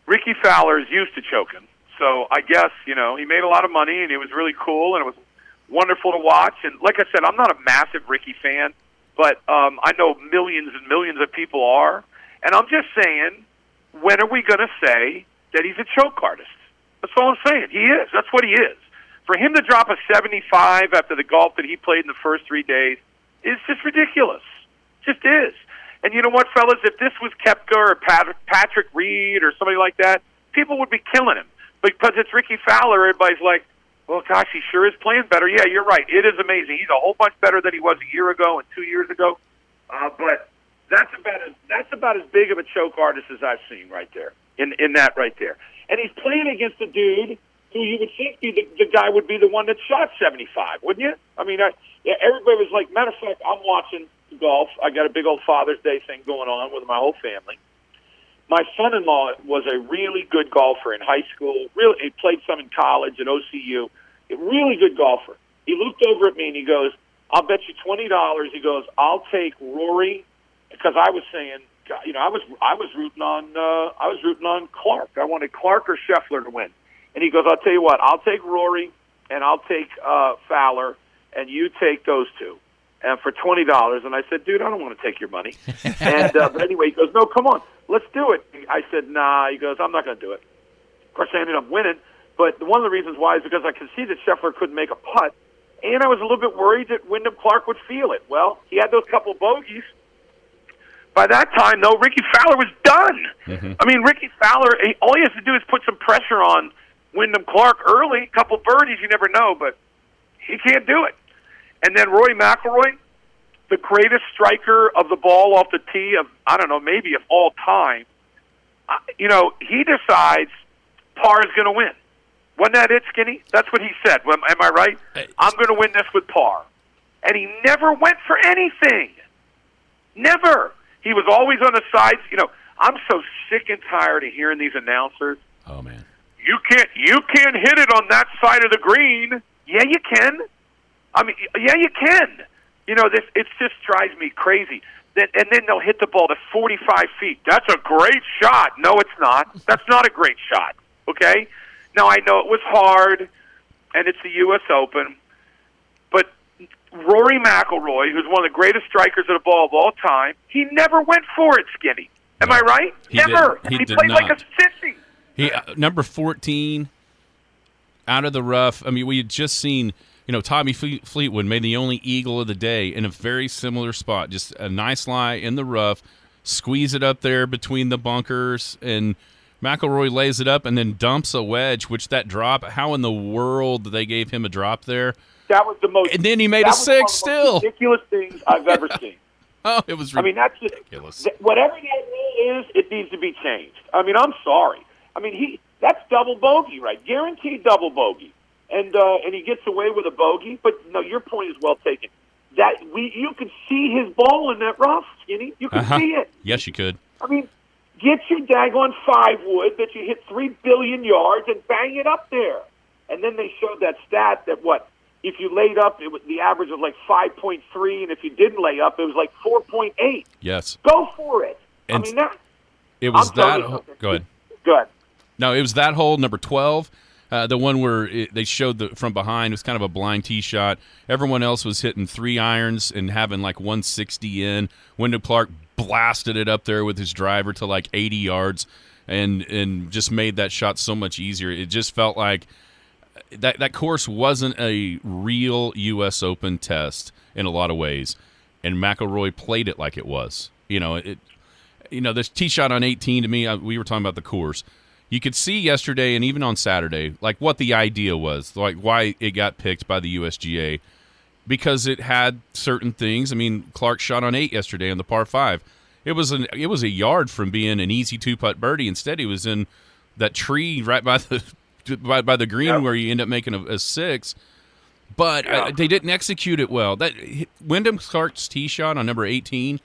Speaker 7: Ricky Fowler is used to choking, so I guess, he made a lot of money, and it was really cool, and it was wonderful to watch. And like I said, I'm not a massive Ricky fan, but I know millions and millions of people are. And I'm just saying, when are we going to say that he's a choke artist? That's all I'm saying. He is. That's what he is. For him to drop a 75 after the golf that he played in the first 3 days is just ridiculous. Just is. And you know what, fellas? If this was Koepka or Patrick Reed or somebody like that, people would be killing him. Because it's Ricky Fowler, everybody's like, well, gosh, he sure is playing better. Yeah, you're right. It is amazing. He's a whole bunch better than he was a year ago and 2 years ago. But that's about as big of a choke artist as I've seen right there, in that right there. And he's playing against a dude who you would think the guy would be the one that shot 75, wouldn't you? I mean, everybody was like, matter of fact, I'm watching golf. I got a big old Father's Day thing going on with my whole family. My son-in-law was a really good golfer in high school. Really, he played some in college at OCU. A really good golfer. He looked over at me and he goes, "I'll bet you $20." He goes, "I'll take Rory," because I was saying, I was rooting on Clark. I wanted Clark or Scheffler to win. And he goes, "I'll tell you what, I'll take Rory and I'll take Fowler, and you take those two." And for $20, and I said, "Dude, I don't want to take your money." And but anyway, he goes, "No, come on, let's do it." I said, "Nah." He goes, "I'm not going to do it." Of course, I ended up winning, but one of the reasons why is because I could see that Scheffler couldn't make a putt, and I was a little bit worried that Wyndham Clark would feel it. Well, he had those couple bogeys. By that time, though, Ricky Fowler was done. Mm-hmm. I mean, Ricky Fowler, all he has to do is put some pressure on Wyndham Clark early, a couple birdies, you never know, but he can't do it. And then Rory McIlroy, the greatest striker of the ball off the tee of, I don't know, maybe of all time, he decides par is going to win. Wasn't that it, Skinny? That's what he said. Am I right? I'm going to win this with par. And he never went for anything. Never. He was always on the sides. I'm so sick and tired of hearing these announcers.
Speaker 5: Oh, man.
Speaker 7: You can't hit it on that side of the green. Yeah, you can. I mean, yeah, you can. It just drives me crazy. And then they'll hit the ball to 45 feet. That's a great shot. No, it's not. That's not a great shot. Okay? Now, I know it was hard, and it's the U.S. Open, but Rory McIlroy, who's one of the greatest strikers of the ball of all time, he never went for it, Skinny. Am I right? Never.
Speaker 5: He
Speaker 7: He
Speaker 5: did
Speaker 7: played
Speaker 5: not.
Speaker 7: like a sissy.
Speaker 5: He number 14, out of the rough. I mean, we had just seen Tommy Fleetwood made the only eagle of the day in a very similar spot, just a nice lie in the rough, squeeze it up there between the bunkers, and McIlroy lays it up and then dumps a wedge, which that drop, how in the world they gave him a drop there?
Speaker 7: That was the most.
Speaker 5: And then he made a six still.
Speaker 7: Ridiculous things I've ever seen.
Speaker 5: Oh, it was
Speaker 7: that's
Speaker 5: ridiculous.
Speaker 7: Whatever that rule is, it needs to be changed. I'm sorry. That's double bogey, right? Guaranteed double bogey. And he gets away with a bogey. But, no, your point is well taken. You could see his ball in that rough, Skinny. You could see it.
Speaker 5: Yes, you could.
Speaker 7: Get your daggone 5 wood that you hit 3 billion yards and bang it up there. And then they showed that stat that if you laid up, the average was like 5.3, and if you didn't lay up, it was like 4.8.
Speaker 5: Yes.
Speaker 7: Go for it.
Speaker 5: And it was that. Go ahead.
Speaker 7: Good.
Speaker 5: No, it was that hole, number 12, the one where they showed from behind. It was kind of a blind tee shot. Everyone else was hitting 3 irons and having like 160 in. Wyndham Clark blasted it up there with his driver to like 80 yards and just made that shot so much easier. It just felt like that course wasn't a real U.S. Open test in a lot of ways, and McIlroy played it like it was. This tee shot on 18 to me, we were talking about the course. You could see yesterday and even on Saturday, like what the idea was, like why it got picked by the USGA, because it had certain things. Clark shot on 8 yesterday on the par 5. It was a yard from being an easy 2-putt birdie. Instead, he was in that tree right by the green where you end up making a 6. But they didn't execute it well. Wyndham Clark's tee shot on number 18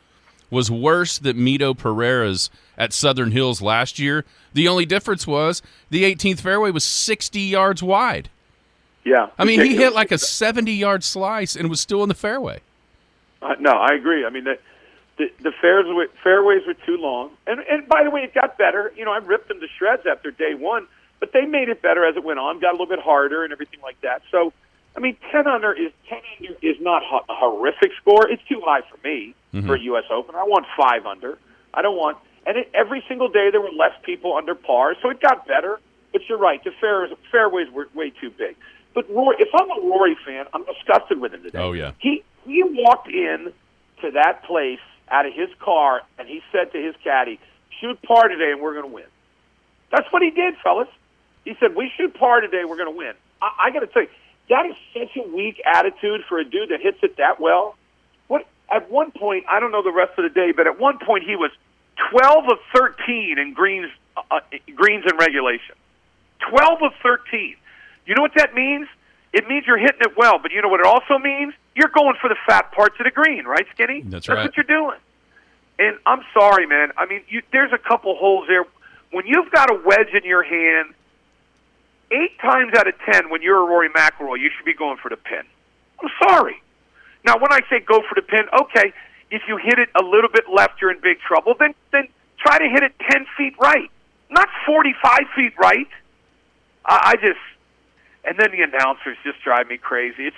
Speaker 5: was worse than Mito Pereira's at Southern Hills last year. The only difference was the 18th fairway was 60 yards wide.
Speaker 7: Yeah.
Speaker 5: He hit like a 70-yard slice and was still in the fairway.
Speaker 7: No, I agree. The fairways were too long. And by the way, it got better. I ripped them to shreds after day one, but they made it better as it went on, got a little bit harder and everything like that. So, 10 under is not a horrific score. It's too high for me for a U.S. Open. I want 5 under. I don't want – and every single day there were less people under par, so it got better. But you're right, the fairways were way too big. But Rory, if I'm a Rory fan, I'm disgusted with him today.
Speaker 5: Oh, yeah.
Speaker 7: He walked in to that place out of his car, and he said to his caddy, shoot par today and we're going to win. That's what he did, fellas. He said, we shoot par today, we're going to win. I got to tell you, that is such a weak attitude for a dude that hits it that well. At one point, I don't know the rest of the day, but at one point he was 12 of 13 in greens in regulation. 12 of 13. You know what that means? It means you're hitting it well, but you know what it also means? You're going for the fat parts of the green, right, Skinny?
Speaker 5: That's right.
Speaker 7: That's what you're doing. And I'm sorry, man. There's a couple holes there. When you've got a wedge in your hand, 8 times out of 10, when you're a Rory McIlroy, you should be going for the pin. I'm sorry. Now, when I say go for the pin, okay, if you hit it a little bit left, you're in big trouble. Then try to hit it 10 feet right, not 45 feet right. And then the announcers just drive me crazy.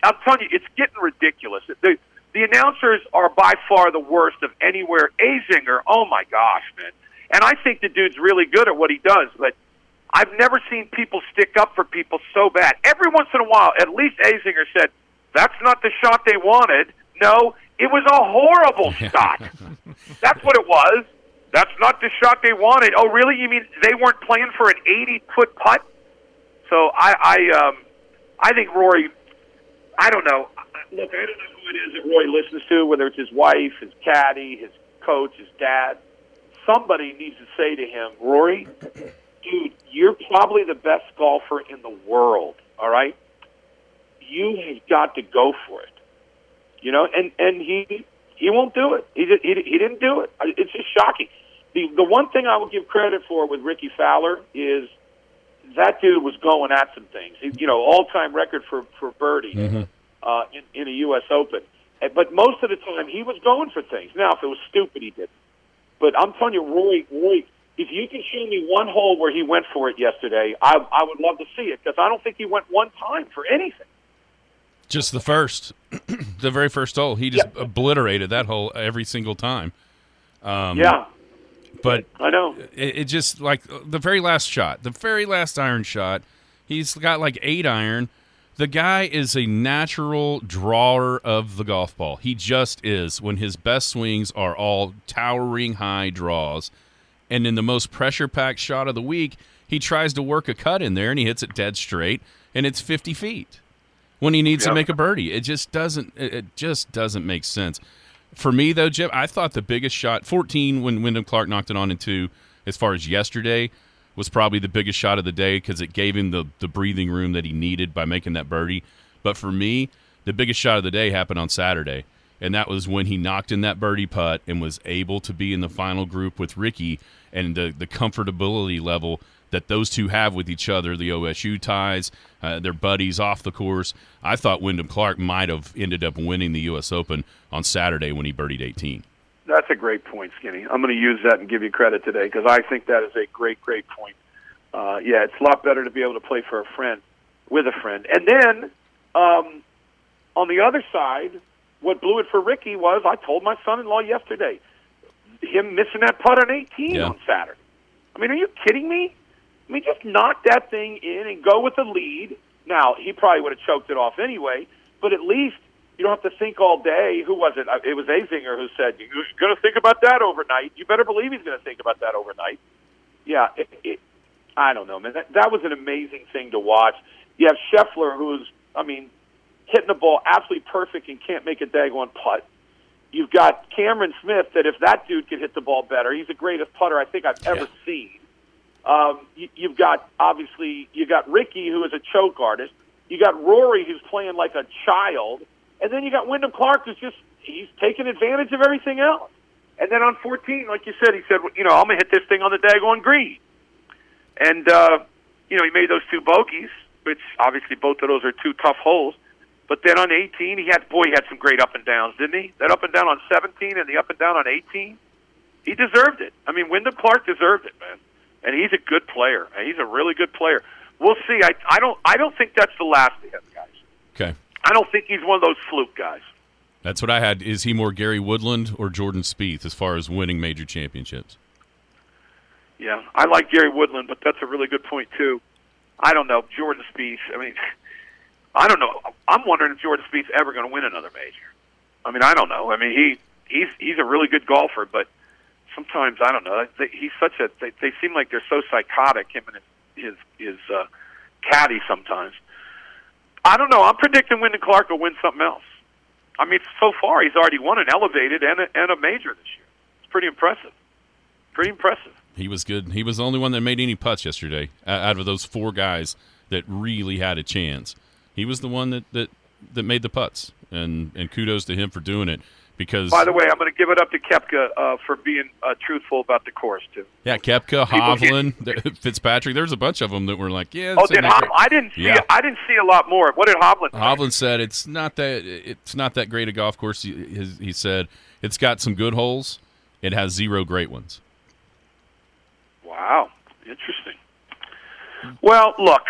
Speaker 7: I'm telling you, it's getting ridiculous. The announcers are by far the worst of anywhere. Azinger, oh my gosh, man. And I think the dude's really good at what he does, but I've never seen people stick up for people so bad. Every once in a while, at least Azinger said, that's not the shot they wanted. No, it was a horrible shot. That's what it was. That's not the shot they wanted. Oh, really? You mean they weren't playing for an 80-foot putt? So I think Rory, I don't know. Look, I don't know who it is that Rory listens to, whether it's his wife, his caddy, his coach, his dad. Somebody needs to say to him, Rory, dude, you're probably the best golfer in the world, all right? You have got to go for it. And he won't do it. He didn't do it. It's just shocking. The one thing I will give credit for with Ricky Fowler is that dude was going at some things. All-time record for birdie in a U.S. Open. But most of the time, he was going for things. Now, if it was stupid, he didn't. But I'm telling you, Rory, if you can show me one hole where he went for it yesterday, I would love to see it, because I don't think he went one time for anything.
Speaker 5: Just the first. The very first hole. He just obliterated that hole every single time. But
Speaker 7: I know.
Speaker 5: It just, like, the very last shot, the very last iron shot, he's got like 8 iron, The guy is a natural drawer of the golf ball. He just is. When his best swings are all towering high draws. And in the most pressure-packed shot of the week, he tries to work a cut in there, and he hits it dead straight, and it's 50 feet. When he needs to make a birdie, it just doesn't make sense. For me, though, Jim, I thought the biggest shot, 14 when Wyndham Clark knocked it on into, as far as yesterday, was probably the biggest shot of the day because it gave him the breathing room that he needed by making that birdie. But for me, the biggest shot of the day happened on Saturday, and that was when he knocked in that birdie putt and was able to be in the final group with Ricky, and the comfortability level that those two have with each other, the OSU ties, their buddies off the course. I thought Wyndham Clark might have ended up winning the U.S. Open on Saturday when he birdied 18.
Speaker 7: That's a great point, Skinny. I'm going to use that and give you credit today because I think that is a great, great point. Yeah, it's a lot better to be able to play for a friend, with a friend. And then on the other side, what blew it for Ricky was I told my son-in-law yesterday, him missing that putt on 18 on Saturday. I mean, are you kidding me? I mean, just knock that thing in and go with the lead. Now, he probably would have choked it off anyway, but at least you don't have to think all day. Who was it? It was Azinger who said, you're going to think about that overnight. You better believe he's going to think about that overnight. Yeah, I don't know, man. That was an amazing thing to watch. You have Scheffler, who's, hitting the ball absolutely perfect and can't make a daggone putt. You've got Cameron Smith that if that dude could hit the ball better, he's the greatest putter I think I've ever seen. You've got, obviously, you got Ricky, who is a choke artist. You got Rory, who's playing like a child. And then you got Wyndham Clark, who's he's taking advantage of everything else. And then on 14, like you said, he said, I'm going to hit this thing on the daggone green. And, he made those two bogeys, which obviously both of those are two tough holes. But then on 18, he had some great up and downs, didn't he? That up and down on 17 and the up and down on 18, he deserved it. Wyndham Clark deserved it, man. And he's a good player. He's a really good player. We'll see. I don't think that's the last of him, guys.
Speaker 5: Okay.
Speaker 7: I don't think he's one of those fluke guys.
Speaker 5: That's what I had. Is he more Gary Woodland or Jordan Spieth as far as winning major championships?
Speaker 7: Yeah, I like Gary Woodland, but that's a really good point, too. I don't know. Jordan Spieth, I don't know. I'm wondering if Jordan Spieth's ever going to win another major. I don't know. He's a really good golfer, but sometimes, I don't know. He's such a. They seem like they're so psychotic, him and his caddy sometimes. I don't know. I'm predicting Wyndham Clark will win something else. So far he's already won an elevated and a major this year. It's pretty impressive. Pretty impressive.
Speaker 5: He was good. He was the only one that made any putts yesterday out of those four guys that really had a chance. He was the one that made the putts, and kudos to him for doing it. Because, by
Speaker 7: the way, I'm going to give it up to Koepka for being truthful about the course too.
Speaker 5: Yeah, Koepka, Hovland, Fitzpatrick. There's a bunch of them that were like, "Yeah."
Speaker 7: I didn't see. I didn't see a lot more. What did Hovland say?
Speaker 5: Hovland said it's not that great a golf course. He said it's got some good holes. It has 0 great ones.
Speaker 7: Wow, interesting. Well, look,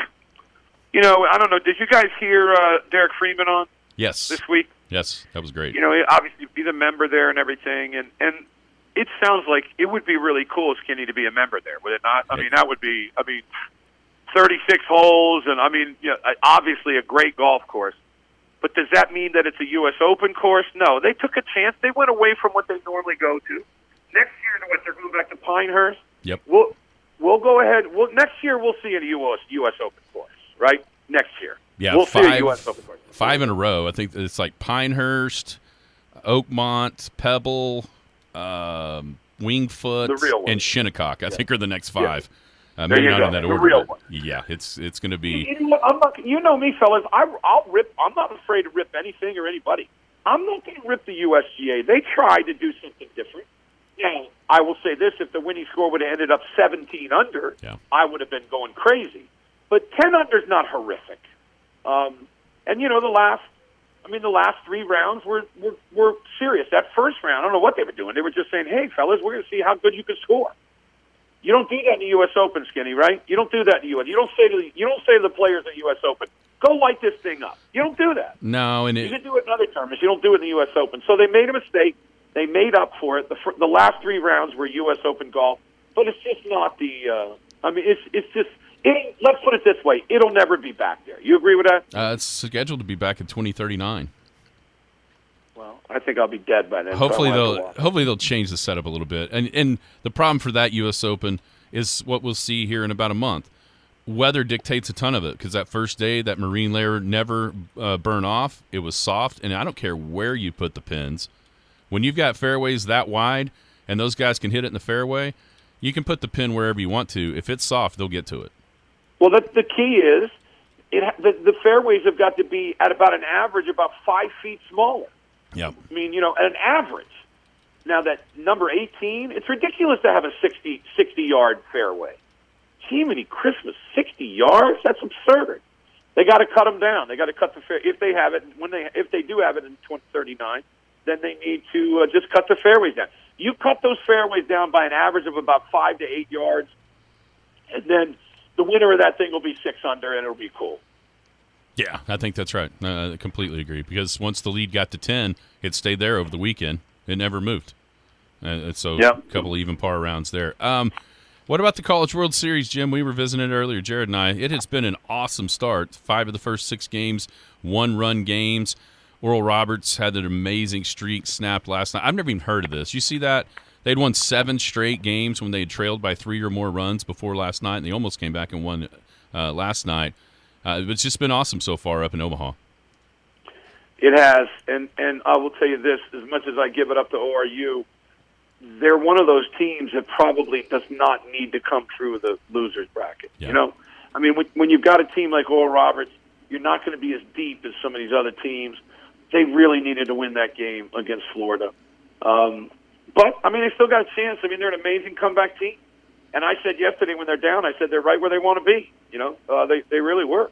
Speaker 7: I don't know. Did you guys hear Derek Freeman on?
Speaker 5: Yes.
Speaker 7: This week.
Speaker 5: Yes, that was great.
Speaker 7: Obviously be the member there and everything, and it sounds like it would be really cool, Skinny, to be a member there, would it not? That would be, 36 holes, and obviously a great golf course. But does that mean that it's a U.S. Open course? No, they took a chance. They went away from what they normally go to. Next year, they're going back to Pinehurst.
Speaker 5: Yep.
Speaker 7: We'll go ahead. Next year we'll see a U.S. Open course, right? Next year.
Speaker 5: Yeah,
Speaker 7: we'll see a U.S. Open course.
Speaker 5: 5 in a row. I think it's like Pinehurst, Oakmont, Pebble, Wingfoot, and Shinnecock. I think are the next 5. Maybe not in that order.
Speaker 7: The real one.
Speaker 5: Yeah, it's going to be.
Speaker 7: You know me, fellas. I'll rip. I'm not afraid to rip anything or anybody. I'm not going to rip the USGA. They tried to do something different. Now, I will say this: if the winning score would have ended up 17 under, I would have been going crazy. But 10 under is not horrific. And the last 3 rounds were serious. That first round, I don't know what they were doing. They were just saying, "Hey, fellas, we're going to see how good you can score." You don't do that in the U.S. Open, Skinny, right? You don't do that in the U.S. You don't say to the players in the U.S. Open, "Go light this thing up." You don't do that.
Speaker 5: No, and
Speaker 7: you can do it in other tournaments. You don't do it in the U.S. Open. So they made a mistake. They made up for it. The last 3 rounds were U.S. Open golf, but it's just not the. It's just let's put it this way: it'll never be back there. You agree with that?
Speaker 5: It's scheduled to be back in 2039.
Speaker 7: Well, I think I'll be dead by then.
Speaker 5: Hopefully
Speaker 7: so
Speaker 5: they'll change the setup a little bit. And the problem for that U.S. Open is what we'll see here in about a month. Weather dictates a ton of it because that first day, that marine layer never burned off. It was soft, and I don't care where you put the pins. When you've got fairways that wide and those guys can hit it in the fairway, you can put the pin wherever you want to. If it's soft, they'll get to it.
Speaker 7: Well, the key is the fairways have got to be at about an average about 5 feet smaller.
Speaker 5: Yep.
Speaker 7: I mean, at an average. Now, that number 18, it's ridiculous to have a 60-yard fairway. Gee, many Christmas, 60 yards? That's absurd. They got to cut them down. They got to cut the fair. If they have it, if they do have it in 2039, then they need to just cut the fairways down. You cut those fairways down by an average of about 5 to 8 yards, and then the winner of that thing will be 6 under, and it'll be cool.
Speaker 5: Yeah, I think that's right. I completely agree because once the lead got to 10, it stayed there over the weekend. It never moved. So a couple of even par rounds there. What about the College World Series, Jim? We were visiting it earlier, Jared and I. It has been an awesome start. 5 of the first 6 games, 1-run games. Oral Roberts had an amazing streak snapped last night. I've never even heard of this. You see that? They'd won 7 straight games when they had trailed by 3 or more runs before last night, and they almost came back and won last night. It's just been awesome so far up in Omaha.
Speaker 7: It has, and I will tell you this, as much as I give it up to ORU, they're one of those teams that probably does not need to come through the loser's bracket.
Speaker 5: Yeah.
Speaker 7: I mean, when you've got a team like Oral Roberts, you're not going to be as deep as some of these other teams. They really needed to win that game against Florida. But, I mean, they still got a chance. I mean, they're an amazing comeback team. And I said yesterday when they're down, I said they're right where they want to be. They really were.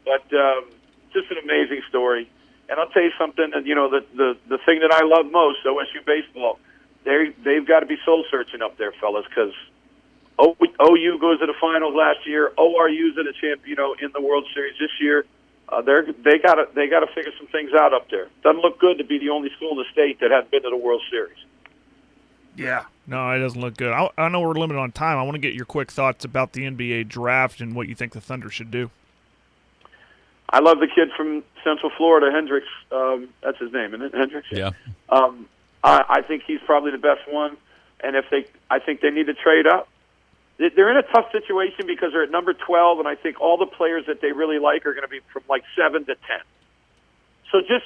Speaker 7: But just an amazing story. And I'll tell you something, and the thing that I love most, OSU baseball, they've got to be soul searching up there, fellas, because OU goes to the finals last year. ORU's in the in the World Series this year. They got to figure some things out up there. Doesn't look good to be the only school in the state that hasn't been to the World Series.
Speaker 6: Yeah, no, it doesn't look good. I know we're limited on time. I want to get your quick thoughts about the NBA draft and what you think the Thunder should do.
Speaker 7: I love the kid from Central Florida, Hendricks. That's his name, isn't it? Hendricks?
Speaker 5: Yeah.
Speaker 7: I think he's probably the best one. And I think they need to trade up. They're in a tough situation because they're at number 12, and I think all the players that they really like are going to be from like 7 to 10. So just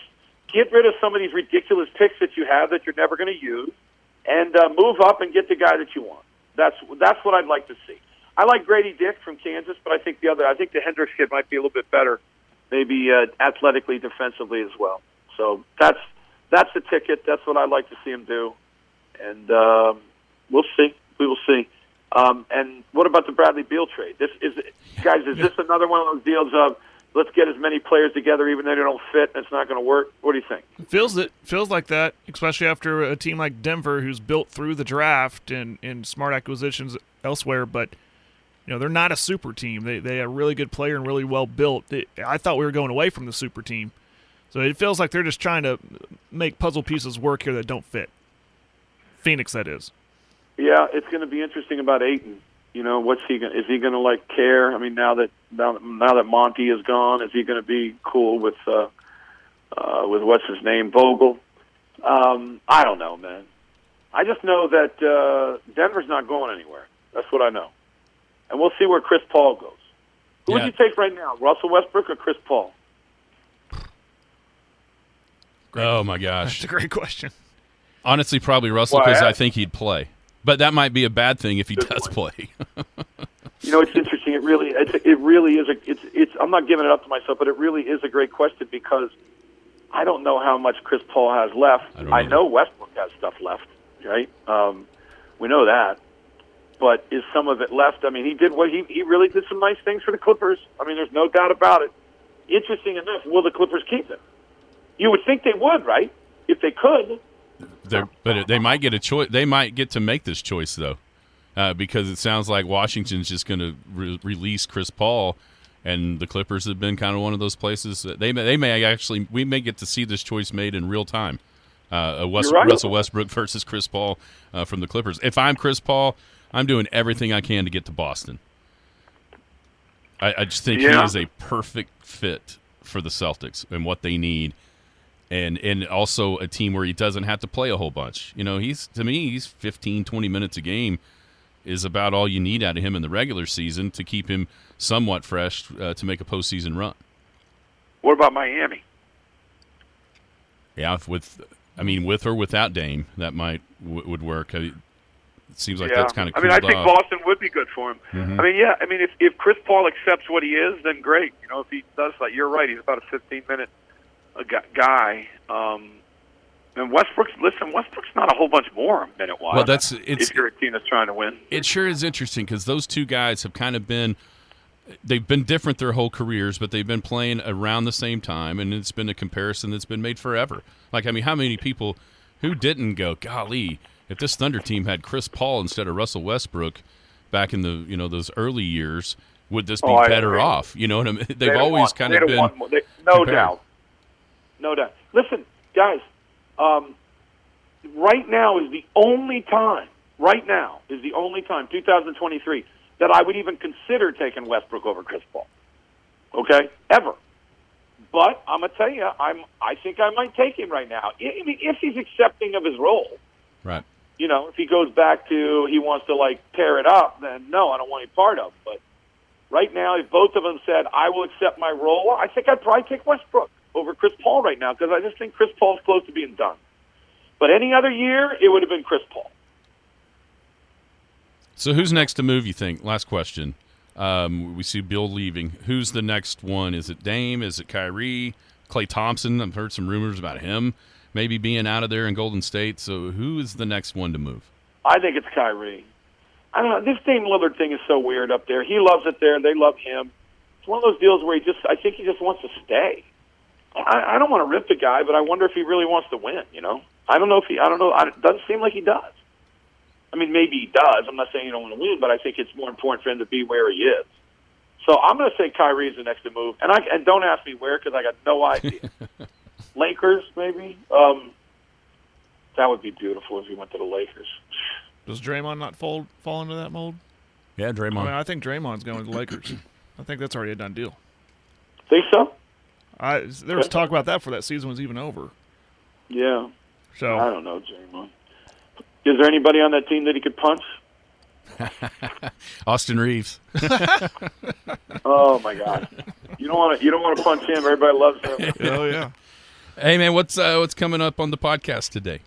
Speaker 7: get rid of some of these ridiculous picks that you have that you're never going to use, and move up and get the guy that you want. That's what I'd like to see. I like Grady Dick from Kansas, but I think the Hendricks kid might be a little bit better, maybe athletically, defensively as well. So that's the ticket. That's what I'd like to see him do, and we'll see. We will see. And what about the Bradley Beal trade? Is this another one of those deals of let's get as many players together even though they don't fit and it's not going to work? What do you think?
Speaker 6: Feels like that, especially after a team like Denver who's built through the draft and smart acquisitions elsewhere, but they're not a super team. They are a really good player and really well built. I thought we were going away from the super team. So it feels like they're just trying to make puzzle pieces work here that don't fit. Phoenix, that is.
Speaker 7: Yeah, it's going to be interesting about Ayton. What's he going? Is he going to care? I mean, now that Monty is gone, is he going to be cool with what's his name, Vogel? I don't know, man. I just know that Denver's not going anywhere. That's what I know, and we'll see where Chris Paul goes. Who would you take right now, Russell Westbrook or Chris Paul?
Speaker 5: Oh my gosh,
Speaker 6: that's a great question.
Speaker 5: Honestly, probably Russell because I think he'd play. But that might be a bad thing if he does play.
Speaker 7: It's interesting. It really is. It's. I'm not giving it up to myself, but it really is a great question because I don't know how much Chris Paul has left. I know Westbrook has stuff left, right? We know that, but is some of it left? I mean, he really did some nice things for the Clippers. I mean, there's no doubt about it. Interesting enough, will the Clippers keep him? You would think they would, right? If they could.
Speaker 5: But they might get a choice. They might get to make this choice though, because it sounds like Washington's just going to release Chris Paul, and the Clippers have been kind of one of those places. We may get to see this choice made in real time. Russell Westbrook versus Chris Paul from the Clippers. If I'm Chris Paul, I'm doing everything I can to get to Boston. I just think he is a perfect fit for the Celtics and what they need. And also a team where he doesn't have to play a whole bunch. You know, he's 15, 20 minutes a game is about all you need out of him in the regular season to keep him somewhat fresh to make a postseason run.
Speaker 7: What about Miami?
Speaker 5: Yeah, with or without Dame, that would work. It seems like that's kind of cool.
Speaker 7: I think Boston would be good for him.
Speaker 5: Mm-hmm.
Speaker 7: If Chris Paul accepts what he is, then great. You know, if he does that, you're right. He's about a 15-minute guy. And Westbrook's not a whole bunch more minute-wise.
Speaker 5: Well,
Speaker 7: if you're a team that's trying to win.
Speaker 5: It sure is interesting because those two guys have kind of been – they've been different their whole careers, but they've been playing around the same time, and it's been a comparison that's been made forever. Like, I mean, how many people who didn't go, golly, if this Thunder team had Chris Paul instead of Russell Westbrook back in the those early years, would this be better off? You know what I mean? They've always kind of been
Speaker 7: no doubt. Listen, guys, right now is the only time, 2023, that I would even consider taking Westbrook over Chris Paul. Okay? Ever. But I'm going to tell you, I think I might take him right now. I mean, if he's accepting of his role.
Speaker 5: Right.
Speaker 7: You know, if he goes back to he wants to, pair it up, then no, I don't want any part of it. But right now, if both of them said, I will accept my role, I think I'd probably take Westbrook over Chris Paul right now because I just think Chris Paul's close to being done. But any other year, it would have been Chris Paul.
Speaker 5: So who's next to move, you think? Last question. We see Bill leaving. Who's the next one? Is it Dame? Is it Kyrie? Klay Thompson? I've heard some rumors about him maybe being out of there in Golden State. So who is the next one to move?
Speaker 7: I think it's Kyrie. I don't know. This Dame Lillard thing is so weird up there. He loves it there. They love him. It's one of those deals where I think he just wants to stay. I don't want to rip the guy, but I wonder if he really wants to win, you know? I don't know. It doesn't seem like he does. I mean, maybe he does. I'm not saying he don't want to win, but I think it's more important for him to be where he is. So I'm going to say Kyrie is the next to move. And don't ask me where because I got no idea. Lakers, maybe? That would be beautiful if he went to the Lakers.
Speaker 6: Does Draymond not fall into that mold?
Speaker 5: Yeah, Draymond.
Speaker 6: I mean, I think Draymond's going to the Lakers. I think that's already a done deal.
Speaker 7: Think so?
Speaker 6: There was talk about that before that season was even over.
Speaker 7: Yeah.
Speaker 6: So
Speaker 7: I don't know, Draymond. Is there anybody on that team that he could punch?
Speaker 5: Austin Reeves.
Speaker 7: Oh my God! You don't want to punch him. Everybody loves him.
Speaker 6: Oh yeah.
Speaker 5: Hey man, what's coming up on the podcast today?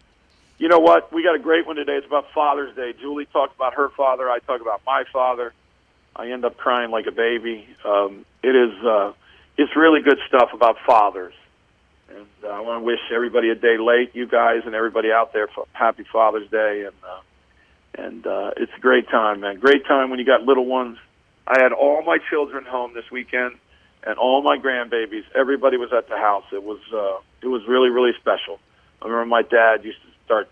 Speaker 7: You know what? We got a great one today. It's about Father's Day. Julie talked about her father. I talk about my father. I end up crying like a baby. It's really good stuff about fathers. And I want to wish everybody a day late, you guys and everybody out there, for happy Father's Day. And it's a great time, man. Great time when you got little ones. I had all my children home this weekend and all my grandbabies. Everybody was at the house. It was really, really special. I remember my dad used to start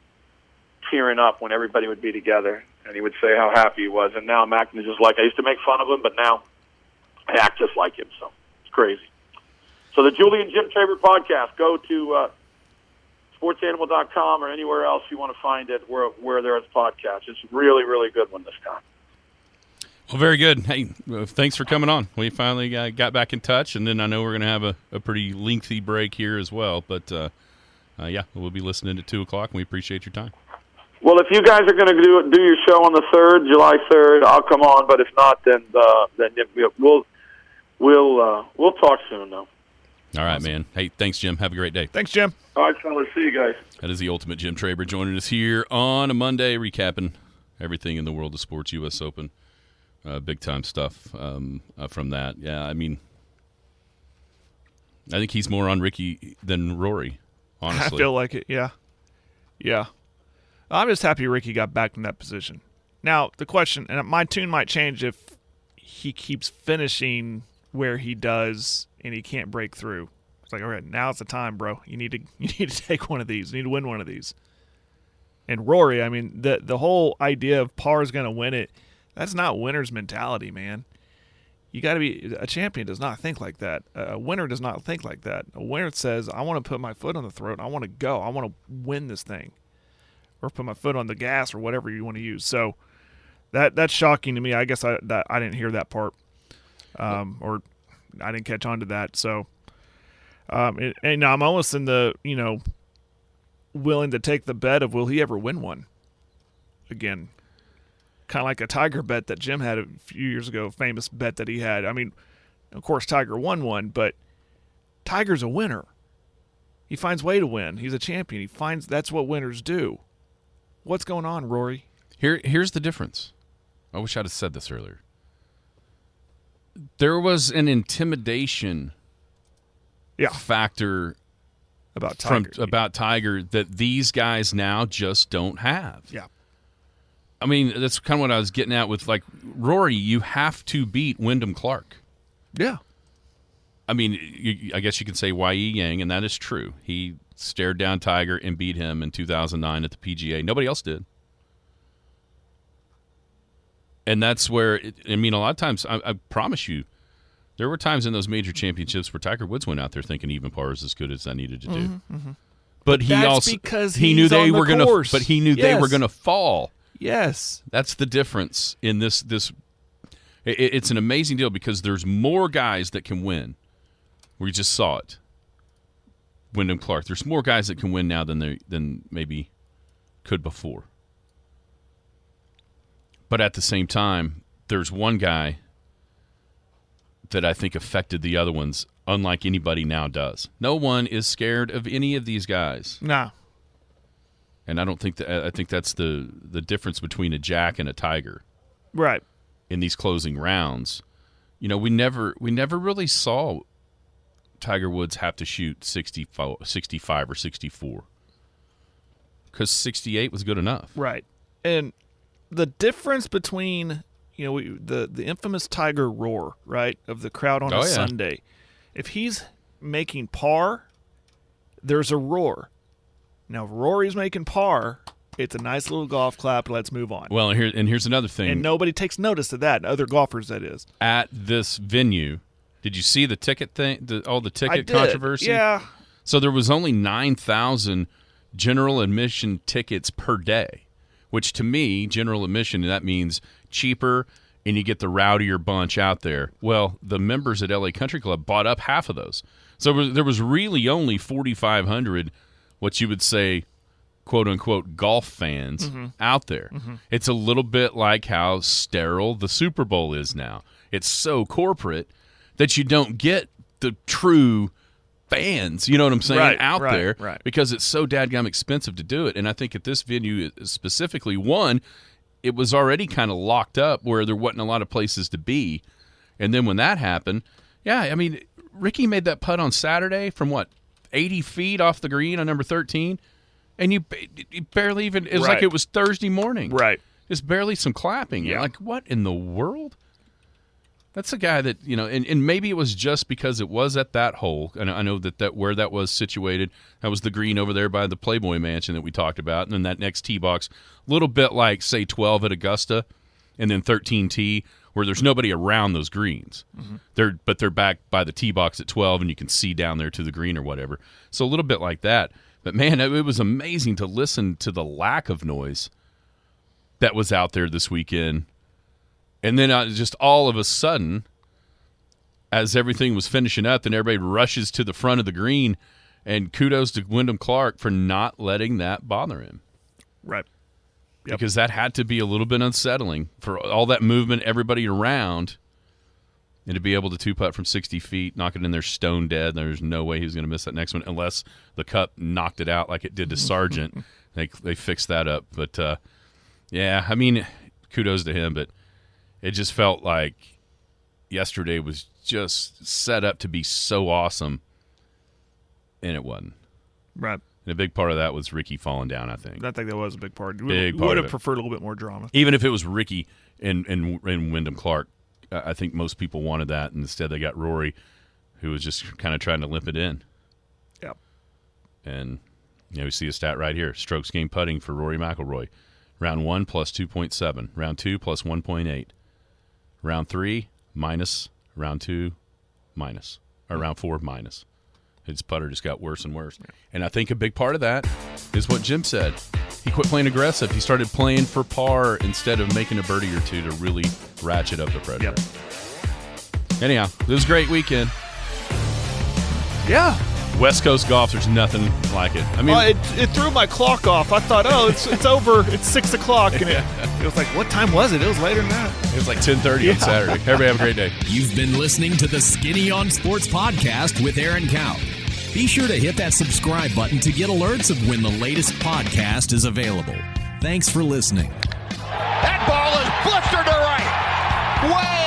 Speaker 7: tearing up when everybody would be together, and he would say how happy he was. And now I'm acting just like I used to make fun of him, but now I act just like him. So it's crazy. So the Julie and Jim Traber podcast, go to sportsanimal.com or anywhere else you want to find it where there's podcasts. It's a really, really good one this time.
Speaker 5: Well, very good. Hey, thanks for coming on. We finally got back in touch, and then I know we're going to have a pretty lengthy break here as well. But, yeah, we'll be listening at 2 o'clock, and we appreciate your time.
Speaker 7: Well, if you guys are going to do your show on the 3rd, July 3rd, I'll come on. But if not, then we'll talk soon, though.
Speaker 5: All right, man. Hey, thanks, Jim. Have a great day.
Speaker 6: Thanks, Jim.
Speaker 7: All right, fellas. See you guys.
Speaker 5: That is the ultimate Jim Traber joining us here on a Monday, recapping everything in the world of sports, U.S. Open. Big-time stuff from that. Yeah, I mean, I think he's more on Ricky than Rory, honestly.
Speaker 6: I feel like it, yeah. Yeah. I'm just happy Ricky got back in that position. Now, the question, and my tune might change if he keeps finishing where he does and he can't break through. It's like, all right, now's the time, bro. You need to take one of these. You need to win one of these. And Rory, I mean, the whole idea of Parr's going to win it, that's not winner's mentality, man. You got to be – a champion does not think like that. A winner does not think like that. A winner says, I want to put my foot on the throat. I want to go. I want to win this thing. Or put my foot on the gas or whatever you want to use. So that's shocking to me. I guess I didn't hear that part. or I didn't catch on to that. So, and I'm almost in the, willing to take the bet of will he ever win one again? Kind of like a Tiger bet that Jim had a few years ago, famous bet that he had. I mean, of course, Tiger won one, but Tiger's a winner. He finds a way to win. He's a champion. That's what winners do. What's going on, Rory?
Speaker 5: Here's the difference. I wish I'd have said this earlier. There was an intimidation factor
Speaker 6: about Tiger.
Speaker 5: That these guys now just don't have.
Speaker 6: Yeah.
Speaker 5: I mean, that's kind of what I was getting at with, like, Rory, you have to beat Wyndham Clark.
Speaker 6: Yeah.
Speaker 5: I mean, I guess you can say Y.E. Yang, and that is true. He stared down Tiger and beat him in 2009 at the PGA. Nobody else did. And that's where, a lot of times, I promise you, there were times in those major championships where Tiger Woods went out there thinking even par is as good as I needed to do.
Speaker 6: Mm-hmm.
Speaker 5: But he
Speaker 6: that's
Speaker 5: also
Speaker 6: because
Speaker 5: he knew they were going to. But he knew they were
Speaker 6: Yes.
Speaker 5: going to fall.
Speaker 6: Yes.
Speaker 5: That's the difference in this. It's an amazing deal because there's more guys that can win. We just saw it. Wyndham Clark. There's more guys that can win now than maybe could before. But at the same time, there's one guy that I think affected the other ones unlike anybody now does. No one is scared of any of these guys.
Speaker 6: Nah.
Speaker 5: And I don't think that. I think that's the difference between a Jack and a Tiger.
Speaker 6: Right.
Speaker 5: In these closing rounds, we never really saw Tiger Woods have to shoot 65 or 64 because 68 was good enough.
Speaker 6: Right. And the difference between the infamous Tiger roar, right, of the crowd on Sunday, if he's making par, there's a roar. Now, if Rory's making par, it's a nice little golf clap. Let's move on.
Speaker 5: Well, here's another thing.
Speaker 6: And nobody takes notice of that. Other golfers, that is.
Speaker 5: At this venue, did you see the ticket thing? All the ticket
Speaker 6: I did.
Speaker 5: controversy?
Speaker 6: Yeah.
Speaker 5: So there was only 9,000 general admission tickets per day, which to me, general admission, that means cheaper and you get the rowdier bunch out there. Well, the members at LA Country Club bought up half of those. So there was really only 4,500, what you would say, quote-unquote golf fans out there. Mm-hmm. It's a little bit like how sterile the Super Bowl is now. It's so corporate that you don't get the true fans, you know what I'm saying, out there because it's so dadgum expensive to do it. And I think at this venue specifically, one, it was already kind of locked up where there wasn't a lot of places to be. And then when that happened, Ricky made that putt on Saturday from 80 feet off the green on number 13. And you barely even, it was like it was Thursday morning.
Speaker 6: Right.
Speaker 5: Just barely some clapping.
Speaker 6: Yeah.
Speaker 5: You're like, what in the world? That's a guy that, and maybe it was just because it was at that hole. And I know that where that was situated, that was the green over there by the Playboy Mansion that we talked about. And then that next tee box, a little bit like, say, 12 at Augusta and then 13T, where there's nobody around those greens. Mm-hmm. They're back by the tee box at 12 and you can see down there to the green or whatever. So a little bit like that. But, man, it was amazing to listen to the lack of noise that was out there this weekend. And then just all of a sudden, as everything was finishing up, then everybody rushes to the front of the green, and kudos to Wyndham Clark for not letting that bother him.
Speaker 6: Right. Yep.
Speaker 5: Because that had to be a little bit unsettling for all that movement, everybody around, and to be able to two-putt from 60 feet, knock it in there stone dead. There's no way he was going to miss that next one unless the cup knocked it out like it did to Sargent. They fixed that up. But, kudos to him. But it just felt like yesterday was just set up to be so awesome, and it wasn't.
Speaker 6: Right.
Speaker 5: And a big part of that was Ricky falling down, I think.
Speaker 6: I think that was a big part.
Speaker 5: Big
Speaker 6: We
Speaker 5: part
Speaker 6: would
Speaker 5: of
Speaker 6: have
Speaker 5: it.
Speaker 6: preferred a little bit more drama.
Speaker 5: Even if it was Ricky and Wyndham Clark, I think most people wanted that, and instead they got Rory, who was just kind of trying to limp it in.
Speaker 6: Yep.
Speaker 5: And we see a stat right here. Strokes gained putting for Rory McIlroy. Round 1 plus 2.7. Round 2 plus 1.8. Round 3 minus. Round 2 minus. Or round 4 minus. His putter just got worse and worse. And I think a big part of that is what Jim said. He quit playing aggressive. He started playing for par instead of making a birdie or two to really ratchet up the pressure.
Speaker 6: Yep.
Speaker 5: Anyhow, it was a great weekend.
Speaker 6: Yeah.
Speaker 5: West Coast golf, there's nothing like it. I mean,
Speaker 6: it threw my clock off. I thought, it's over. It's 6 o'clock, and it was like, what time was it? It was later than that.
Speaker 5: it was like 10:30 on Saturday. Everybody have a great day.
Speaker 2: You've been listening to the Skinny on Sports podcast with Aaron Cow. Be sure to hit that subscribe button to get alerts of when the latest podcast is available. Thanks for listening.
Speaker 3: That ball is blistered to right. Way